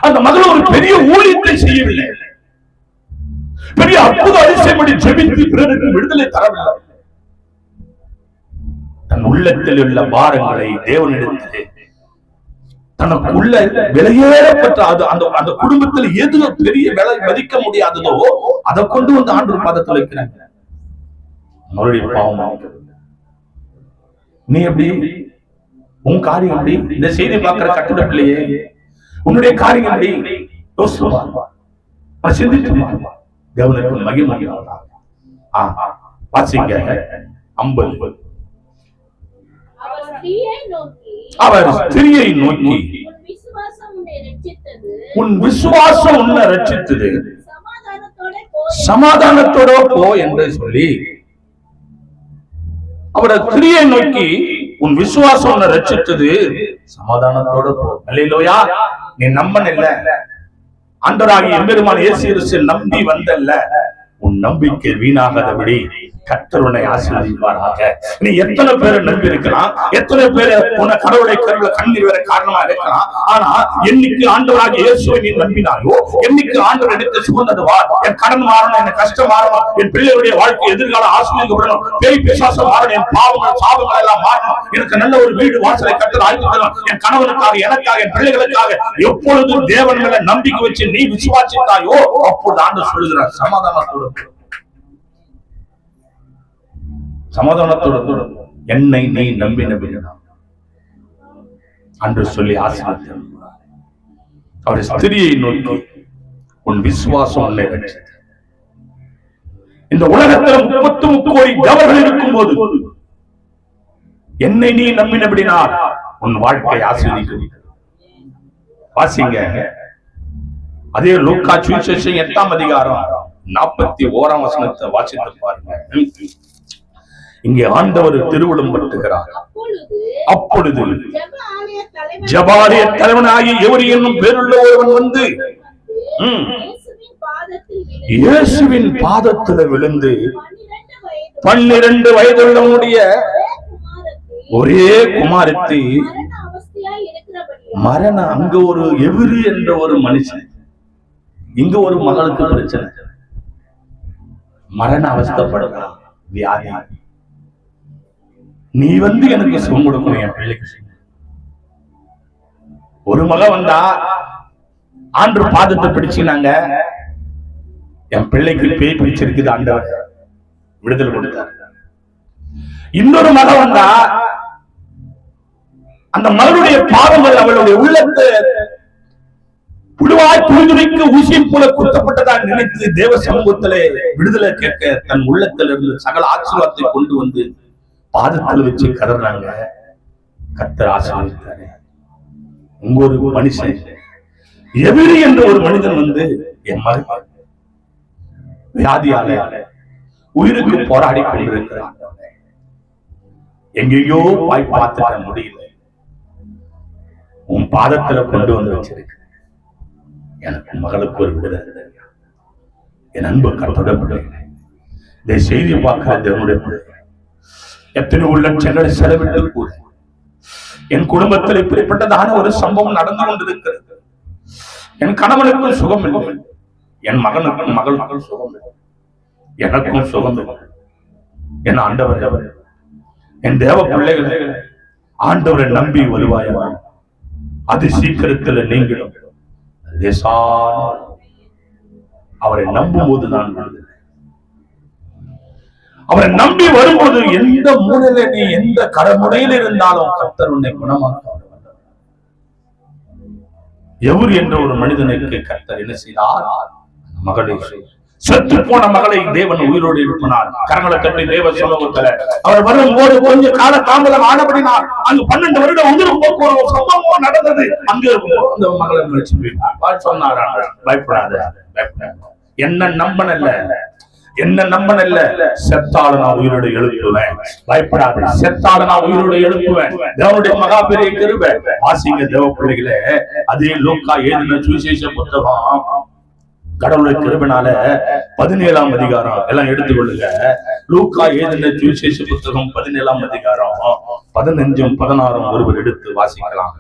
அந்த மகள் ஒரு பெரிய ஊழியத்தை செய்யவில்லை, பெரிய அற்புத அதிசயப்படி ஜெபித்து பிறருக்கு விடுதலை தரவில்லை. தன் உள்ளத்தில் உள்ள பாரங்களை தேவனிடத்திலே தனக்குள்ள விலையேறப்பட்ட அந்த குடும்பத்தில் எது பெரிய விலை மதிக்க முடியாததோ அதை கொண்டு வந்து ஆண்டவர் பாதத்தில் வைக்கிறாங்க. அவருடைய பாவம் நீ எப்படி, உன் காரியம் எப்படி? இந்த செய்தி பார்க்கிற கட்டுரை பிள்ளையே, உன்னுடைய காரியம் எப்படி? சிந்தித்து தேவனுக்கு மகிமை. அவர் அவர் ஸ்திரியை நோக்கி உன் விசுவாசம் உன்னை ரட்சித்தது, சமாதானத்தோட போ என்று சொல்லி அவர் ஸ்திரியை நோக்கி உன் விசுவாசம் உன்னை ரட்சித்தது, சமாதானத்தோட போ. அல்லேலூயா. நீ நம்பன் இல்ல, ஆண்டவராகிய எம்பெருமான் இயேசு கிறிஸ்து நம்பி வந்தல்ல, உன் நம்பிக்கை வீணாகாதபடி கர்த்தர் உன்னை ஆசீர்வதிப்பாராக. நீ எத்தனை பேரை நம்பி இருக்கலாம், எத்தனை பேரை உன்னை கடவுளை கருவில கண்ணீர் வர காரணமா இருக்கலாம். ஆனா என்னைக்கு ஆண்டவராகிய இயேசுவை நீ நம்பினாயோ, என்னைக்கு ஆண்டவர் எடுத்து சுகந்தது வா, என் கடன் மாறணும், என் கஷ்டம் மாறணும், என் பிள்ளைகளுடைய வாழ்க்கை எதிர்காலம் ஆசீர்வதிக்கப்படணும், பேய் பிசாசம் மாறணும், என் பாவங்கள் சாபங்கள் எல்லாம் மாறணும், எனக்கு நல்ல ஒரு வீடு வாசலை கர்த்தர் ஆய்வு தரணும், என் கணவனுக்காக, எனக்காக, என் பிள்ளைகளுக்காக எப்பொழுதும் தேவன் மேல நம்பிக்கை வச்சு நீ விசுவாசித்தாயோ, அப்பொழுது ஆண்டவர் சொல்லுகிறார், சமாதானத்தோடு சமாதானத்தோடு என்னை நீ நம்பி நம்பினான் என்று சொல்லி ஆசீர்வதித்தார். அவர் ஸ்திரியை நோக்கி உன் விசுவாசம் உன்னை ரட்சித்தது. இந்த உலகத்தில் 33 கோடி ஜனங்கள் இருக்கும் போது என்னை நீ நம்பினபடினால் உன் வாழ்க்கை ஆசீர்வதிக்கப்பட்டது. வாசிங்க, அதே லூக்கா சுவிசேஷம் 8ஆம் அதிகாரம் 41ஆம் வசனத்தை வாசித்து பாருங்க. இங்கே ஆண்டவர் திருவுளம் படுத்துகிறார். அப்பொழுது ஜபாலய தலைவனாகி எவரி என்னும் பேருள்ள ஒருவன் வந்து இயேசுவின் பாதத்தில் விழுந்து 12 வயதுள்ளவனுடைய ஒரே குமாரத்தி மரண, அங்க ஒரு எவரி என்ற ஒரு மனுஷன், இங்க ஒரு மகளுக்கு பிரச்சனை, மரண அவஸ்தைப்படுறான், வியாதி. நீ வந்து எனக்கு சுகம் கொடுக்கணும், என் பிள்ளைக்கு. ஒரு மக வந்தா ஆண்டு பாதத்தை பிடிச்சுனாங்க, என் பிள்ளைக்கு பேய் பிடிச்சிருக்குது, ஆண்டவர் விடுதலை கொடுத்தார். இன்னொரு மக வந்தா அந்த மகளுடைய பாவங்கள் அவளுடைய உள்ளத்தை புழுவாய் புழுதுரைக்கு ஊசியை போல குத்தப்பட்டதா நினைத்து தேவ சமூகத்திலே விடுதலை கேட்க தன் உள்ளத்திலிருந்து சகல ஆசீர்வாதத்தை கொண்டு வந்து பாதத்தில் வச்சு கதறாங்க. கர்த்தர் ஆசீர்வதித்தாரு. உங்க ஒரு மனுஷன் எதிரி என்ற ஒரு மனிதன் வந்து என் மகன் வியாதியால உயிருக்கு போராடி கொண்டிருக்கிறான், எங்கேயோ போய் பார்த்துட்ட முடியல, உன் பாதத்துல கொண்டு வந்து வச்சிருக்க, எனக்கு மகளுக்கு ஒரு விடுதலை. என் அன்பு கர்த்தருடைய பிள்ளைகளே, இந்த செய்தியை பார்க்கிற தேவனுடைய பிள்ளைகள், எத்தனை லட்சங்களை செலவிட்டு கூட என் குடும்பத்தில் இப்படிப்பட்டதான ஒரு சம்பவம் நடந்து கொண்டிருக்கிறது. என் கணவனுக்கும் சுகம் இல்லை, என் மகனுக்கும் மகளுக்கும் சுகம் இல்லை, எனக்கும் சுகம் இல்லை. என் ஆண்டவர் எவர்? என் தேவ பிள்ளைகளை ஆண்டவரை நம்பி வருவாயா, அது சீக்கிரத்தில் நீங்கிடும். அவரை நம்பும் போதுதான் விடுதலை. அவரை நம்பி வரும்போது எந்த மூலையில நீ எந்த கடமுறையில் இருந்தாலும் கர்த்தர் உன்னை குணமாக்க எவர் என்ற ஒரு மனிதனுக்கு கர்த்தர் என்ன செய்தார்? மகளை, செத்து போன மகளை தேவன் உயிரோடு எழுப்பினார். கரங்களை தட்டி தேவ சமூகத்துல அவர் வரும்போது கொஞ்சம் கால தாமதம் ஆனபடினார். அங்கு 12 வருடம் உயிரும் போக்கு ஒரு சம்பவம் நடந்தது. அங்க இருக்கும் அந்த மகளை நினைச்சு சொன்னார், பயப்படாத, என்ன நம்பனல்ல, என்ன நம்பனல்ல, செத்தால நான் உயிரோடு எழுப்புவேன், பயப்படாத, செத்தால நான் உயிரோடு எழுப்புவேன். தேவனுடைய மகா பெரிய கிருபை. வாசிங்க தேவ பிள்ளைகளே, அதே லூக்கா எழுதின சுவிசேஷ புத்தகம் கடவுளுடைய கிருபைனால 17ஆம் அதிகாரம் எல்லாம் எடுத்துக்கொள்ளுங்க. லூக்கா எழுதின சுவிசேஷ புத்தகம் 17ஆம் அதிகாரம் 15ம் 16ம் ஒருவர் எடுத்து வாசிக்கலாம்.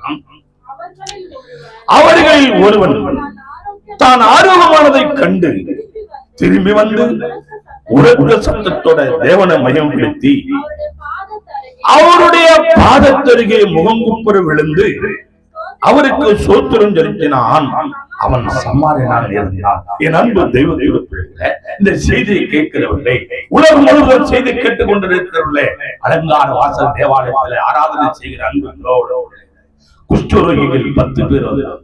அவர்கள் ஒருவன் தான் ஆரோக்கியமானதை கண்டு திரும்பி வந்து உரத்த சத்தத்தோட தேவனை மகிமைப்படுத்தி அவருடைய பாதத்தருகே முகங்குப்புற விழுந்து அவருக்கு சோத்திரம் செலுத்தினான். அவன் சமாரியனாக இருந்தான். என் அன்பு தெய்வ பிள்ளைகளே, இந்த செய்தியை கேட்கிறவர்களே, உலகம் முழுவதும் செய்தி கேட்டுக் கொண்டிருக்கிறவர்களே, அலங்கார வாசல் தேவாலயத்தில் ஆராதனை செய்கிற அன்பு குஷ்டரோகிகள் 10 பேர் வந்தார்.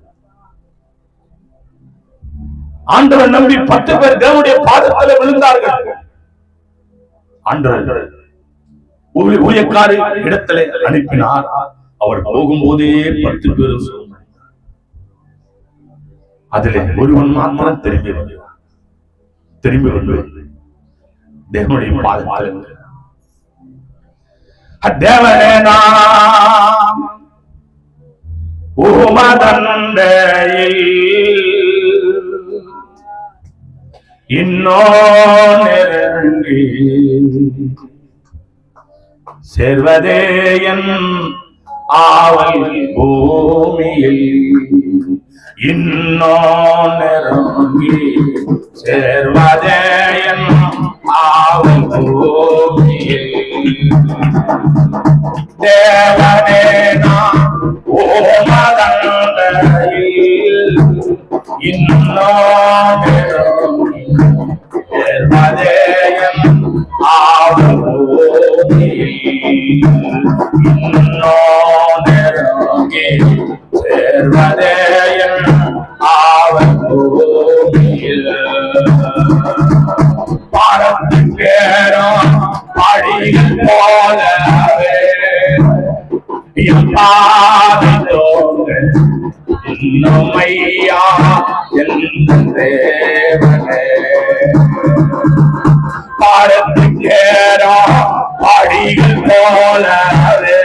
ஆண்டவர் நம்பி 10 பேர் தேவனுடைய பாதத்தில் விழுந்தார்கள். ஆண்டவர் ஊழியக்கார இடத்துல அனுப்பினார். அவர் போகும்போதே 10 பேர் அதுல ஒருவன் மாத்திரம் திரும்பி வந்து தேவனுடைய பாதத்தில் தேவனே நாம் உமதண்டையில் இன்னோ நெருங்கி சேர்வதே என் ஆவல் பூமியில் இன்னோ நெருங்கி சேர்வதே என் ஆவல் பூமியில் தேவனே நாம் உமதண்டையில் இன்னோ நெருங்கி சேர்வதே என் ஆவல் பூமியில் இன்னோ நெருங்கி சேர்வதே என் ஆவல் பூமியில் பாடத்துக்கேறும் படிகள் போலவே பாதை தோங்க இன்னுமையா எந்த தேவனே பாடத்துக்கேறும் படிகள் போலவே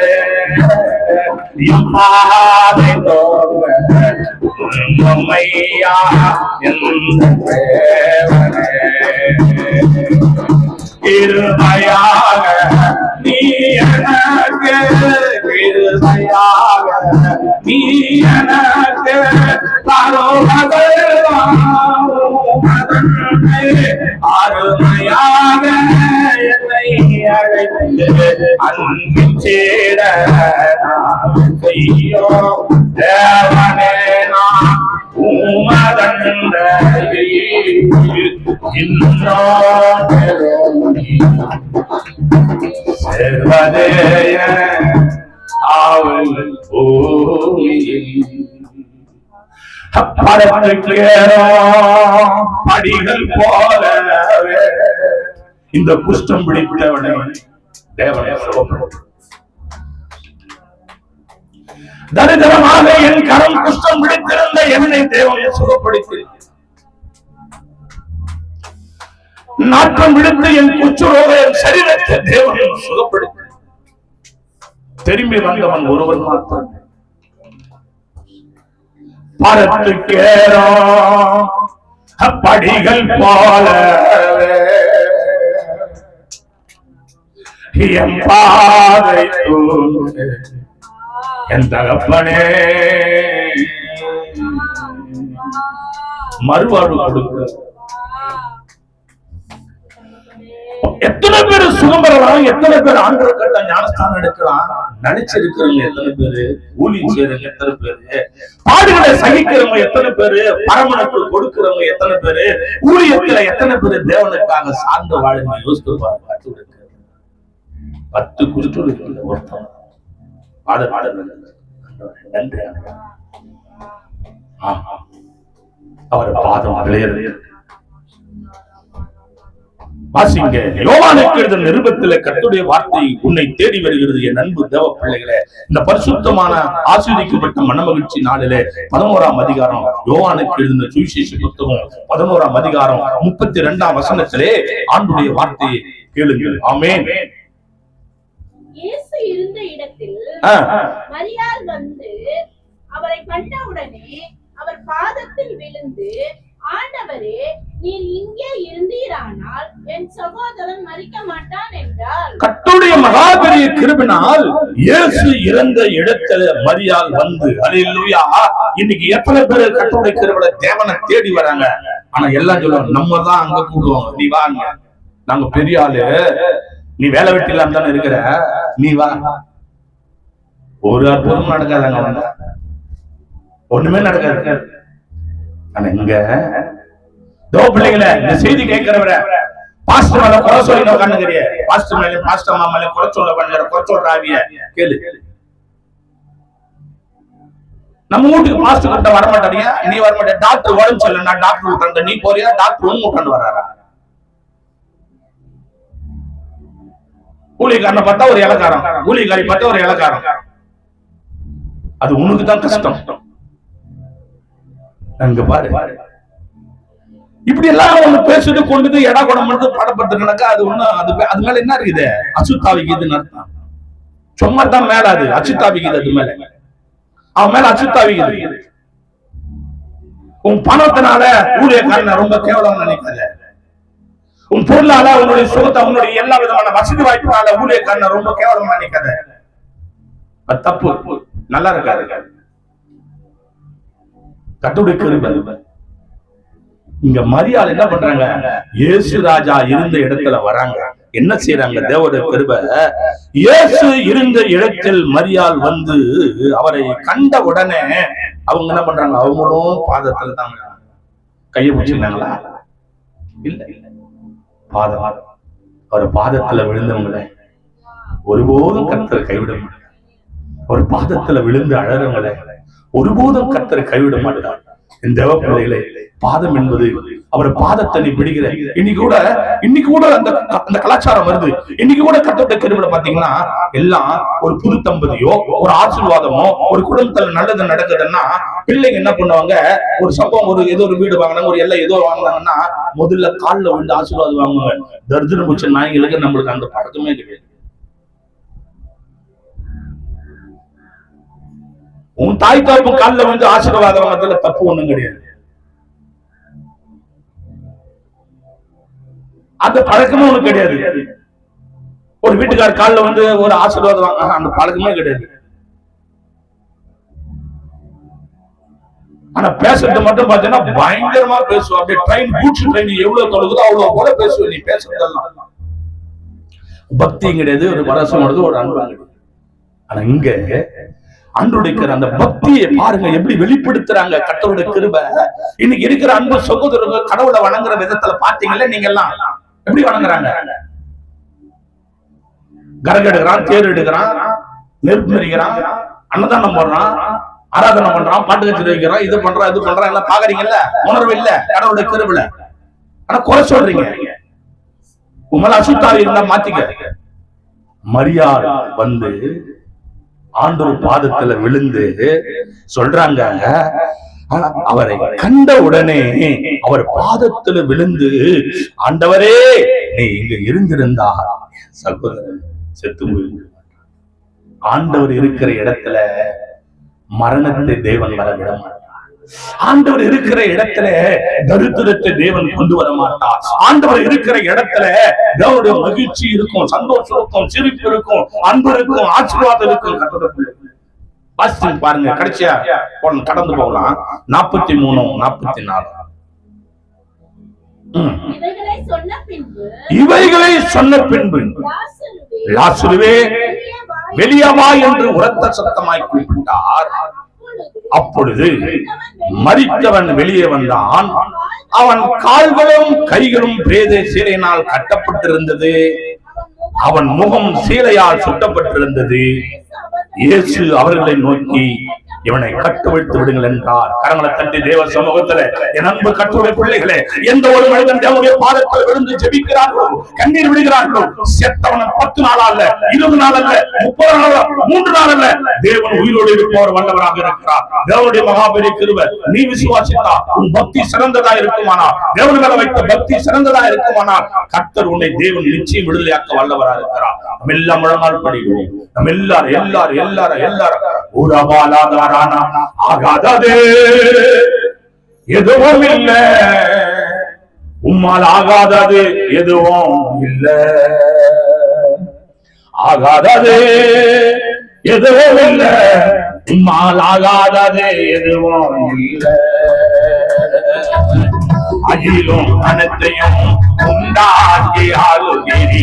பாதை தோங்க இன்னுமையா எந்த தேவனே கிருபையாக நீ எனக்கு கிருபையாக நீ எனக்கு அருமையாக என்னை அழைத்து அன்பில் சேர செய்யோ தேவனே நான் உமதண்டையில் இன்னோ சேர்வதே ஆவல் பூமியில் படிகள் போலவே இந்த குஷ்டம் பிடித்தவனை தேவனை சுகப்படுத்த தரித்திரமாக என் கரம் குஷ்டம் பிடித்திருந்த என்னை தேவனை சுகப்படுத்தி நாட்டம் விடுத்து என் குச்சுரோக என் சரீரத்தை தேவனை சுகப்படுத்தி திரும்பி வந்தவன் ஒருவன் மாத்திரம் பரத்துக்கேறோ படிகள் போலவே என் பாதை தூண்டு என் தகப்பனே மறுவாழ்வு கொடுக்க எத்தனை பேர் சுகம் பெறலாம், எத்தனை பேர் ஆண்டவர் கட்ட ஞானஸ்தானம் எடுக்கலாம் நினைச்சிருக்கிறவங்க எத்தனை பேரு, ஊழியம் செய்யறவங்க எத்தனை பேரு, பாடுகளை சகிக்கிறவங்க எத்தனை பேரு, பரமனுக்கு கொடுக்கிறவங்க எத்தனை பேரு, ஊழியத்துல எத்தனை பேரு தேவனுக்காக சார்ந்த வாழ்க்கை யோசித்து பாருங்க. 10 குருத்துள்ள ஒருத்தன் நன்றி அவர் பாதம் விளையாடு வாசிங்க. யோவானுக்கு எழுதின நிருபத்திலே கர்த்தருடைய வார்த்தை உன்னை தேடி வருகிறது. என் அன்பு தேவ பிள்ளைகளே, இந்த பரிசுத்தமான ஆசீர்வதிக்கப்பட்ட மனமகிழ்ச்சி நாளிலே 11ஆம் அதிகாரம் யோவானுக்கு எழுதின சுவிசேஷ புத்தகம் 11ஆம் அதிகாரம் 32ஆம் வசனத்திலே ஆண்டுடைய வார்த்தையை கேளுங்கள். ஆமென். இயேசு இருந்த இடத்தில் மரியாள் வந்து அவரை கண்டவுடனே அவர் பாதத்தில் விழுந்து, ஆண்டவரே, நீர் இங்கே இருந்தீரானால் என் சகோதரன் மரிக்க மாட்டான் என்றார். கர்த்தருடைய மகாபெரிய கிருபையினால் இயேசு இறந்த இடத்துல மரியாள் வந்து, அல்லேலூயா. இன்னைக்கு எத்தனை பேர் கர்த்தருடைய கிருபையில தேவனை தேடி வராங்க. ஆனா எல்லாம் சொல்லுவாங்க, நம்ம தான் அங்க கூடுவாங்க, நீ வாங்க, நாங்க பெரிய ஆளு, நீ வேலை வெட்டி இல்லாம தானே இருக்கிற, நீ வா. ஒரு அற்புதமும் நடக்காதாங்க, வந்தா ஒண்ணுமே நடக்காது. ஆனா இங்க பிள்ளைங்கள இந்த செய்தி கேட்கிறவர பாஸ்டர் மேல குறை சொல்லி கண்ணுங்கிறிய, பாஸ்டர் மேல பாஸ்டர் அம்மா மேல குறை சொல்ல பண்ணுற குறை சொல்றாவிய கேளு. நம்ம வீட்டுக்கு பாஸ்டர் கிட்ட வரமாட்டாரியா, நீ வரமாட்டே. டாக்டர் உடம்பு சொல்ல, நான் டாக்டர் விட்டாங்க, நீ போறியா? டாக்டர் ஒண்ணு விட்டாண்டு வர்றாரா? ஊழியக்காரனை பார்த்தா ஒரு இலக்காரம், ஊழியக்காரி பார்த்தா ஒரு இலக்காரம். அது உனக்கு தான் கஷ்டம். அங்க பாரு, இப்படி எல்லாம் ஒண்ணு பேசுறது கொண்டு எடா குடம் பண்ணது படப்படுத்துனாக்கா அது ஒண்ணு அது மேல என்ன இருக்குது? அசுத்தாவிக்குதுன்னு அர்த்தம். சும்மா தான் மேல அது அசுத்தாவிக்குது. அது மேல அவன் மேல அசுத்தாவிக்குது. உன் பணத்தினால ஊழியக்காரனை ரொம்ப கேவலம் நினைக்காத. உன் பொருளால, உன்னுடைய சுகத்தை, உன்னுடைய எல்லா விதமான வசதி வாய்ப்புனால ஊழியக்காரனை ரொம்ப கேவலம் நினைக்காத. அது தப்பு, நல்லா இருக்காது. கர்த்தருடைய கிருபை. இங்க மரியாள் என்ன பண்றாங்க? இயேசு ராஜா இருந்த இடத்துல வராங்க. என்ன செய்யறாங்க? தேவனுடைய கிருபை. இயேசு இருந்த இடத்தில் மரியாள் வந்து அவரை கண்ட உடனே அவங்க என்ன பண்றாங்க? அவங்களும் பாதத்துல தாங்க கையை பிடிச்சிருந்தாங்களா? இல்ல, பாதம். அவர் பாதத்துல விழுந்தவங்களை ஒருபோதும் கர்த்தர் கைவிட மாட்டார். ஒரு பாதத்துல விழுந்து அழறவங்களை ஒருபோதும் கர்த்தர் கைவிட மாட்டார். இந்த தேவ பிள்ளைகளை, பாதம் என்பது அவர் பாதத்தை நீ பிடிக்கிற. இன்னைக்கு கூட அந்த கலாச்சாரம் வருது. இன்னைக்கு கூட கர்த்தருடைய கிருபையில பாத்தீங்கன்னா எல்லாம் ஒரு புது தம்பதியோ ஒரு ஆசீர்வாதமோ ஒரு குடும்பத்துல நல்லது நடக்குதுன்னா பிள்ளைங்க என்ன பண்ணுவாங்க? ஒரு சம்பவம், ஒரு ஏதோ ஒரு வீடு வாங்கினாங்க, ஒரு எல்லாம் ஏதோ வாங்கினாங்கன்னா முதல்ல காலில் விழுந்து ஆசீர்வாதம் வாங்குவாங்க. தரித்திரம் பிடிச்ச நாய்களுக்கு நம்மளுக்கு அந்த பழக்கமே கிடையாது. உன் தாய் தாய்ப்பு காலில் வந்து ஆசீர்வாதம் வாங்குறதுல தப்பு ஒண்ணும் கிடையாது. அந்த பழக்கமே ஒண்ணு கிடையாது. ஒரு வீட்டுக்கார காலில் வந்து ஒரு ஆசீர்வாதம் வாங்க, அந்த பழக்கமே கிடையாது. ஆனா பேசுறது மட்டும் பாத்தீங்கன்னா பயங்கரமா பேசுவோம். அப்படியே ட்ரெயின், கூட்ஸ் ட்ரெயின் எவ்வளவு தொழுகுதோ அவ்வளவு போல பேசுவேன். நீ பேசுறதெல்லாம் பக்தியும் கிடையாது, ஒரு வரசம் வருது, ஒரு அன்பு கிடையாது. ஆனா இங்க அன்புடைய அந்த பக்தியை பாருங்க எப்படி வெளிப்படுத்துறாங்க. கர்த்தருடைய கிருபை. இன்னைக்கு இருக்கிற அன்பு சகோதரர்கள் கடவுளை வணங்குற விதத்துல பாத்தீங்கல்ல, நீங்க எல்லாம் எப்படி வணங்குறாங்க? கரக எடுக்கிறான், தேர் எடுக்கிறான், நெருப்பு எரிக்கிறான், அன்னதானம் போடுறான், ஆராதனை பண்றான், பாட்டு கட்சி வைக்கிறான், இது பண்றான், இது பண்றான். எல்லாம் பாக்குறீங்கல்ல? உணர்வு இல்ல கடவுளுடைய கிருபையில. ஆனா குறை சொல்றீங்க. உங்களை அசுத்தாவி இருந்தா மாத்திக்க. மரியாள் வந்து ஆண்டவர் பாதத்துல விழுந்து சொல்றாங்க, அவரை கண்ட உடனே அவர் பாதத்துல விழுந்து, ஆண்டவரே நீ இங்க இருந்திருந்தா சகோதரன் செத்து போயிருக்க. ஆண்டவர் இருக்கிற இடத்துல மரணத்தை தேவன் வர விட மாட்டார். ஆண்டவர் இருக்கிற இடத்துல தரித்திரத்தை தேவன் கொண்டு வர மாட்டார். ஆண்டவர் இருக்கிற இடத்துல தேவனுடைய மகிழ்ச்சி இருக்கும், சந்தோஷம் இருக்கும், சிரிப்பு இருக்கும், அன்பு இருக்கும், ஆசீர்வாதம் இருக்கும். பாருங்க, கடைசியா கடந்து போகலாம். 43, 44. இவைகளை சொன்ன பின்பு லாசருவே வெளியே வா என்று உரத்த சத்தமாய் கூப்பிட்டார். அப்பொழுது மரித்தவன் வெளியே வந்தான். அவன் கால்களும் கைகளும் பிரேத சீலையினால் கட்டப்பட்டிருந்தது. அவன் முகம் சீலையால் சுட்டப்பட்டிருந்தது. இயேசு அவர்களை நோக்கி, இவனை கட்டுவிட்டு விடுங்கள் என்றார். கரங்களை தட்டி தேவ சமூகத்துல என் அன்பு கர்த்தருடைய பிள்ளைகளே, எந்த ஒரு மனிதன் தேவனுடைய பாதத்தில் விழுந்து ஜெபிக்கிறார்களோ, கண்ணீர் விடுகிறார்களோ, செத்தவன் 10 நாள் அல்ல, 20 நாள் அல்ல, 30 நாள் அல்ல, 3 நாள் அல்ல, தேவன் உயிரோடு இருப்பவர் வல்லவராக இருக்கிறார். தேவனுடைய மகாபெரிய கிருபை நீ விசுவாசித்தா உன் பக்தி சிறந்ததா இருக்குமானால், தேவன் மேல வைத்த பக்தி சிறந்ததா இருக்குமானால், கர்த்தர் உன்னை தேவன் நிச்சயம் விடுதலையாக்க வல்லவராக இருக்கிறார். நம்ம எல்லாம் முழங்கால் படிக்கிறோம். நம்ம எல்லாரும் உறவாலாதாரானா ஆகாதே எதுவும் இல்ல, உம்மால் ஆகாதது எதுவும் இல்ல, ஆகாதது எதுவும் இல்ல, உம்மால் ஆகாதது எதுவும் இல்ல. அகிலும் அனைத்தையும் உண்டாக்கி ஆளுகிறீ,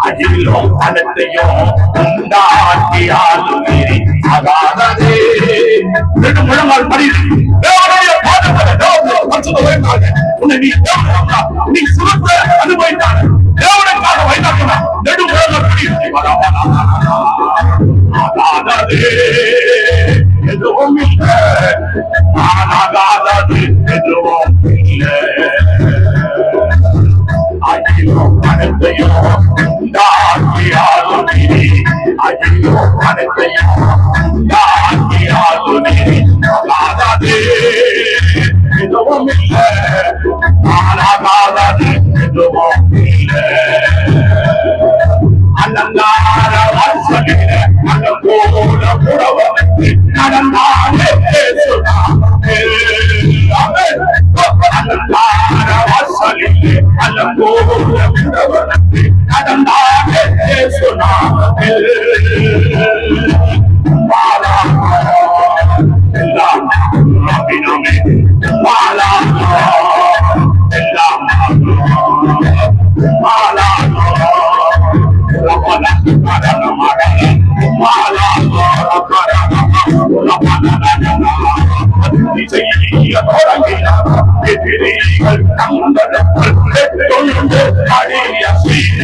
அகிலும் அனைத்தையும் உண்டாக்கி ஆளுகிறீ, ஆகாததே முழங்கால் படி தேவனுடைய பாதத்தில் உன்னை நீ சுரத்த அனுபவித்தான தேவனுக்காக வைத்தாக்கணும். நெடு முழங்கால் படி ஆகாததே எதுவும் இல்லை, ஆகாதது எதுவும் இல்லை. அகிலும் அனைத்தையும் உண்டாக்கியால் கோபம் இல்லை, ஆளாகாத எதுவும் இல்லை. அலங்கார வாசலிலே அலங்கோல புறவனுக்கு நடந்தாலே பேசுனாமே. அலங்கார வாசலிலே அலங்கோல புறவனுக்கு நடந்தாலே பேசுனாமே. மாலா எல்லாம் நம்பினமே, மாலா எல்லாம் மாலா எதிரிகள் தங்களுக்குள் தொழுந்து அடைய செய்ய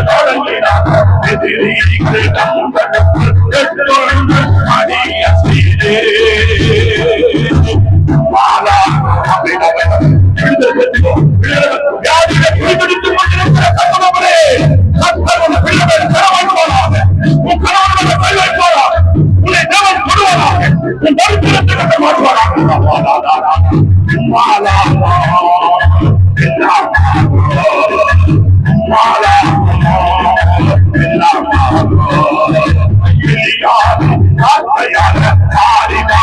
தொடங்கினார். எதிரிகள் தங்களுக்குள் தொழுந்து அடைய செய்தே. மாலா வியாதியை குறிப்பிடித்துக் கொண்டிருக்கிற கத்தவர்களே, கத்தவன பிள்ளைகள் கரவாழ்வாராக, உன் கணவனை கைவைப்பாராக, உன்னை தேவன் கொடுவாராக, உன் தரித்திரத்தை கட்டமாடுவாராக. மாலா மாலா காத்தையான ஆரிவா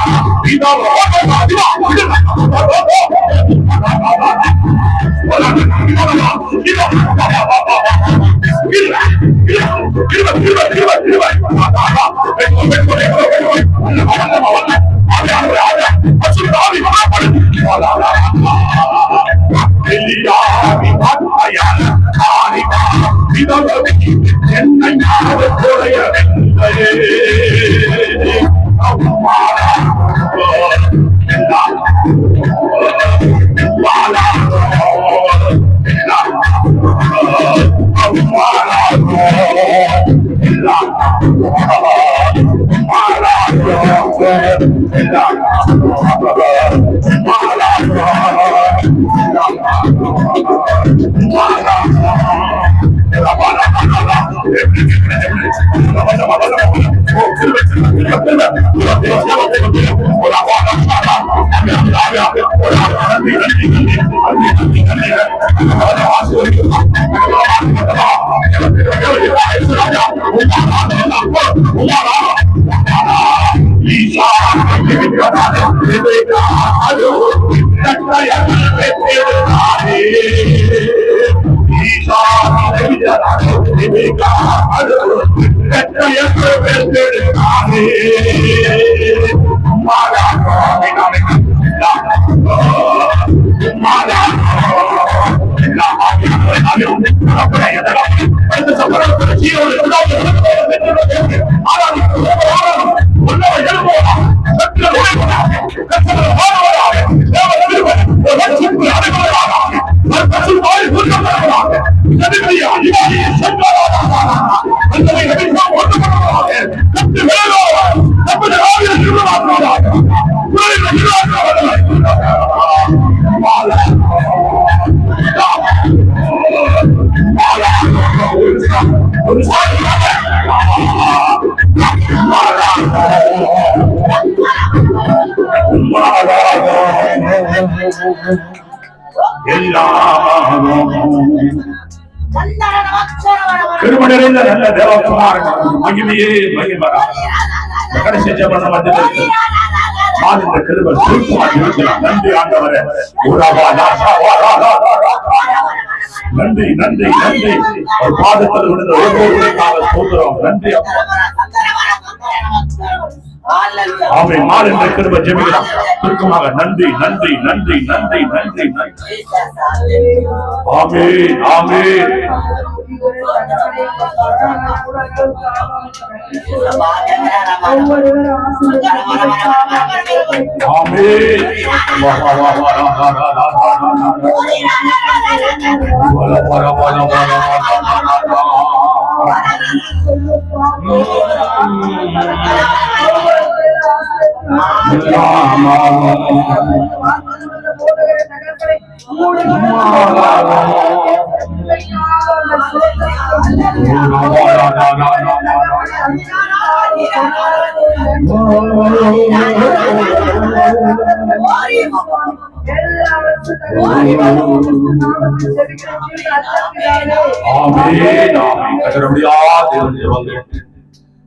கிருபையிலிருந்த நல்ல தேவகுமாரன் மகிமையே மகிமரா கடைசி ஜெபம் மத்தியில் இந்த கிருபை சுருக்கமாக இருக்கலாம். நன்றி ஆண்டவரே. நன்றி நன்றி நன்றி. ஒரு பாதத்தில் விழுந்த ஒவ்வொருவருக்காக ஸ்தோத்திரம். நன்றி அப்பா. ஆமென். மால் என்ற கிருபை ஜெபிக்கலாம் சுருக்கமாக. நன்றி நன்றி நன்றி நன்றி நன்றி நன்றி. ஆமென் ஆமென்.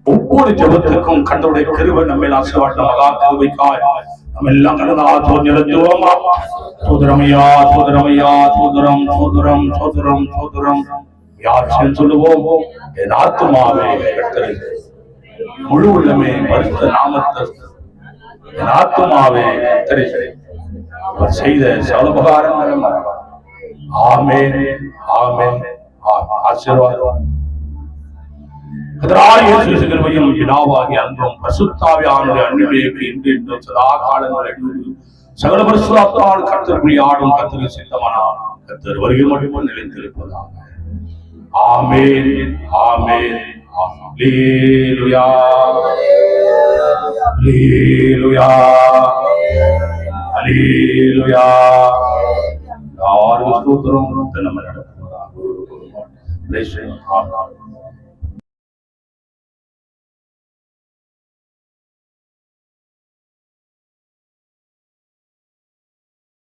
ஒவ்வொரு ஜெபத்துக்கும் கர்த்தருடைய கிருபை நம்மை ஆசீர்வாதம் மகா கிருபைக்காய் நம்ம எல்லாம் கடந்து நிறுத்துவோமா? சோதரமையா சோதரமையா சோதரம் சோதரம் சோதரம் சோதரம் யார் சொல்லுவோம்? என் ஆத்துமாவே கர்த்தரை முழு உள்ளமே பரிசுத்த நாமத்தை என் ஆத்துமாவே கர்த்தரை செய்த சகலோபகாரங்களும் ஆமென் ஆமென் ஆசீர்வாதம். கிருபையும் பிதாவாகிய அன்பும் பரிசுத்தாவியானுடைய அன்பிற்கு இன்று இன்றும் சதா காலங்களில் சகல பரிசுத்தால் கர்த்தருக்குள் ஆடும் கர்த்தருக்கு சித்தமானார் கர்த்தர் வருகை மட்டும் நிலைத்திருப்பதாக. ஆமென் ஆமென் அல்லேலூயா அல்லேலூயா அல்லேலூயா. யாருக்கு ஸ்தோத்திரம் நம்ம நடத்துவதாக.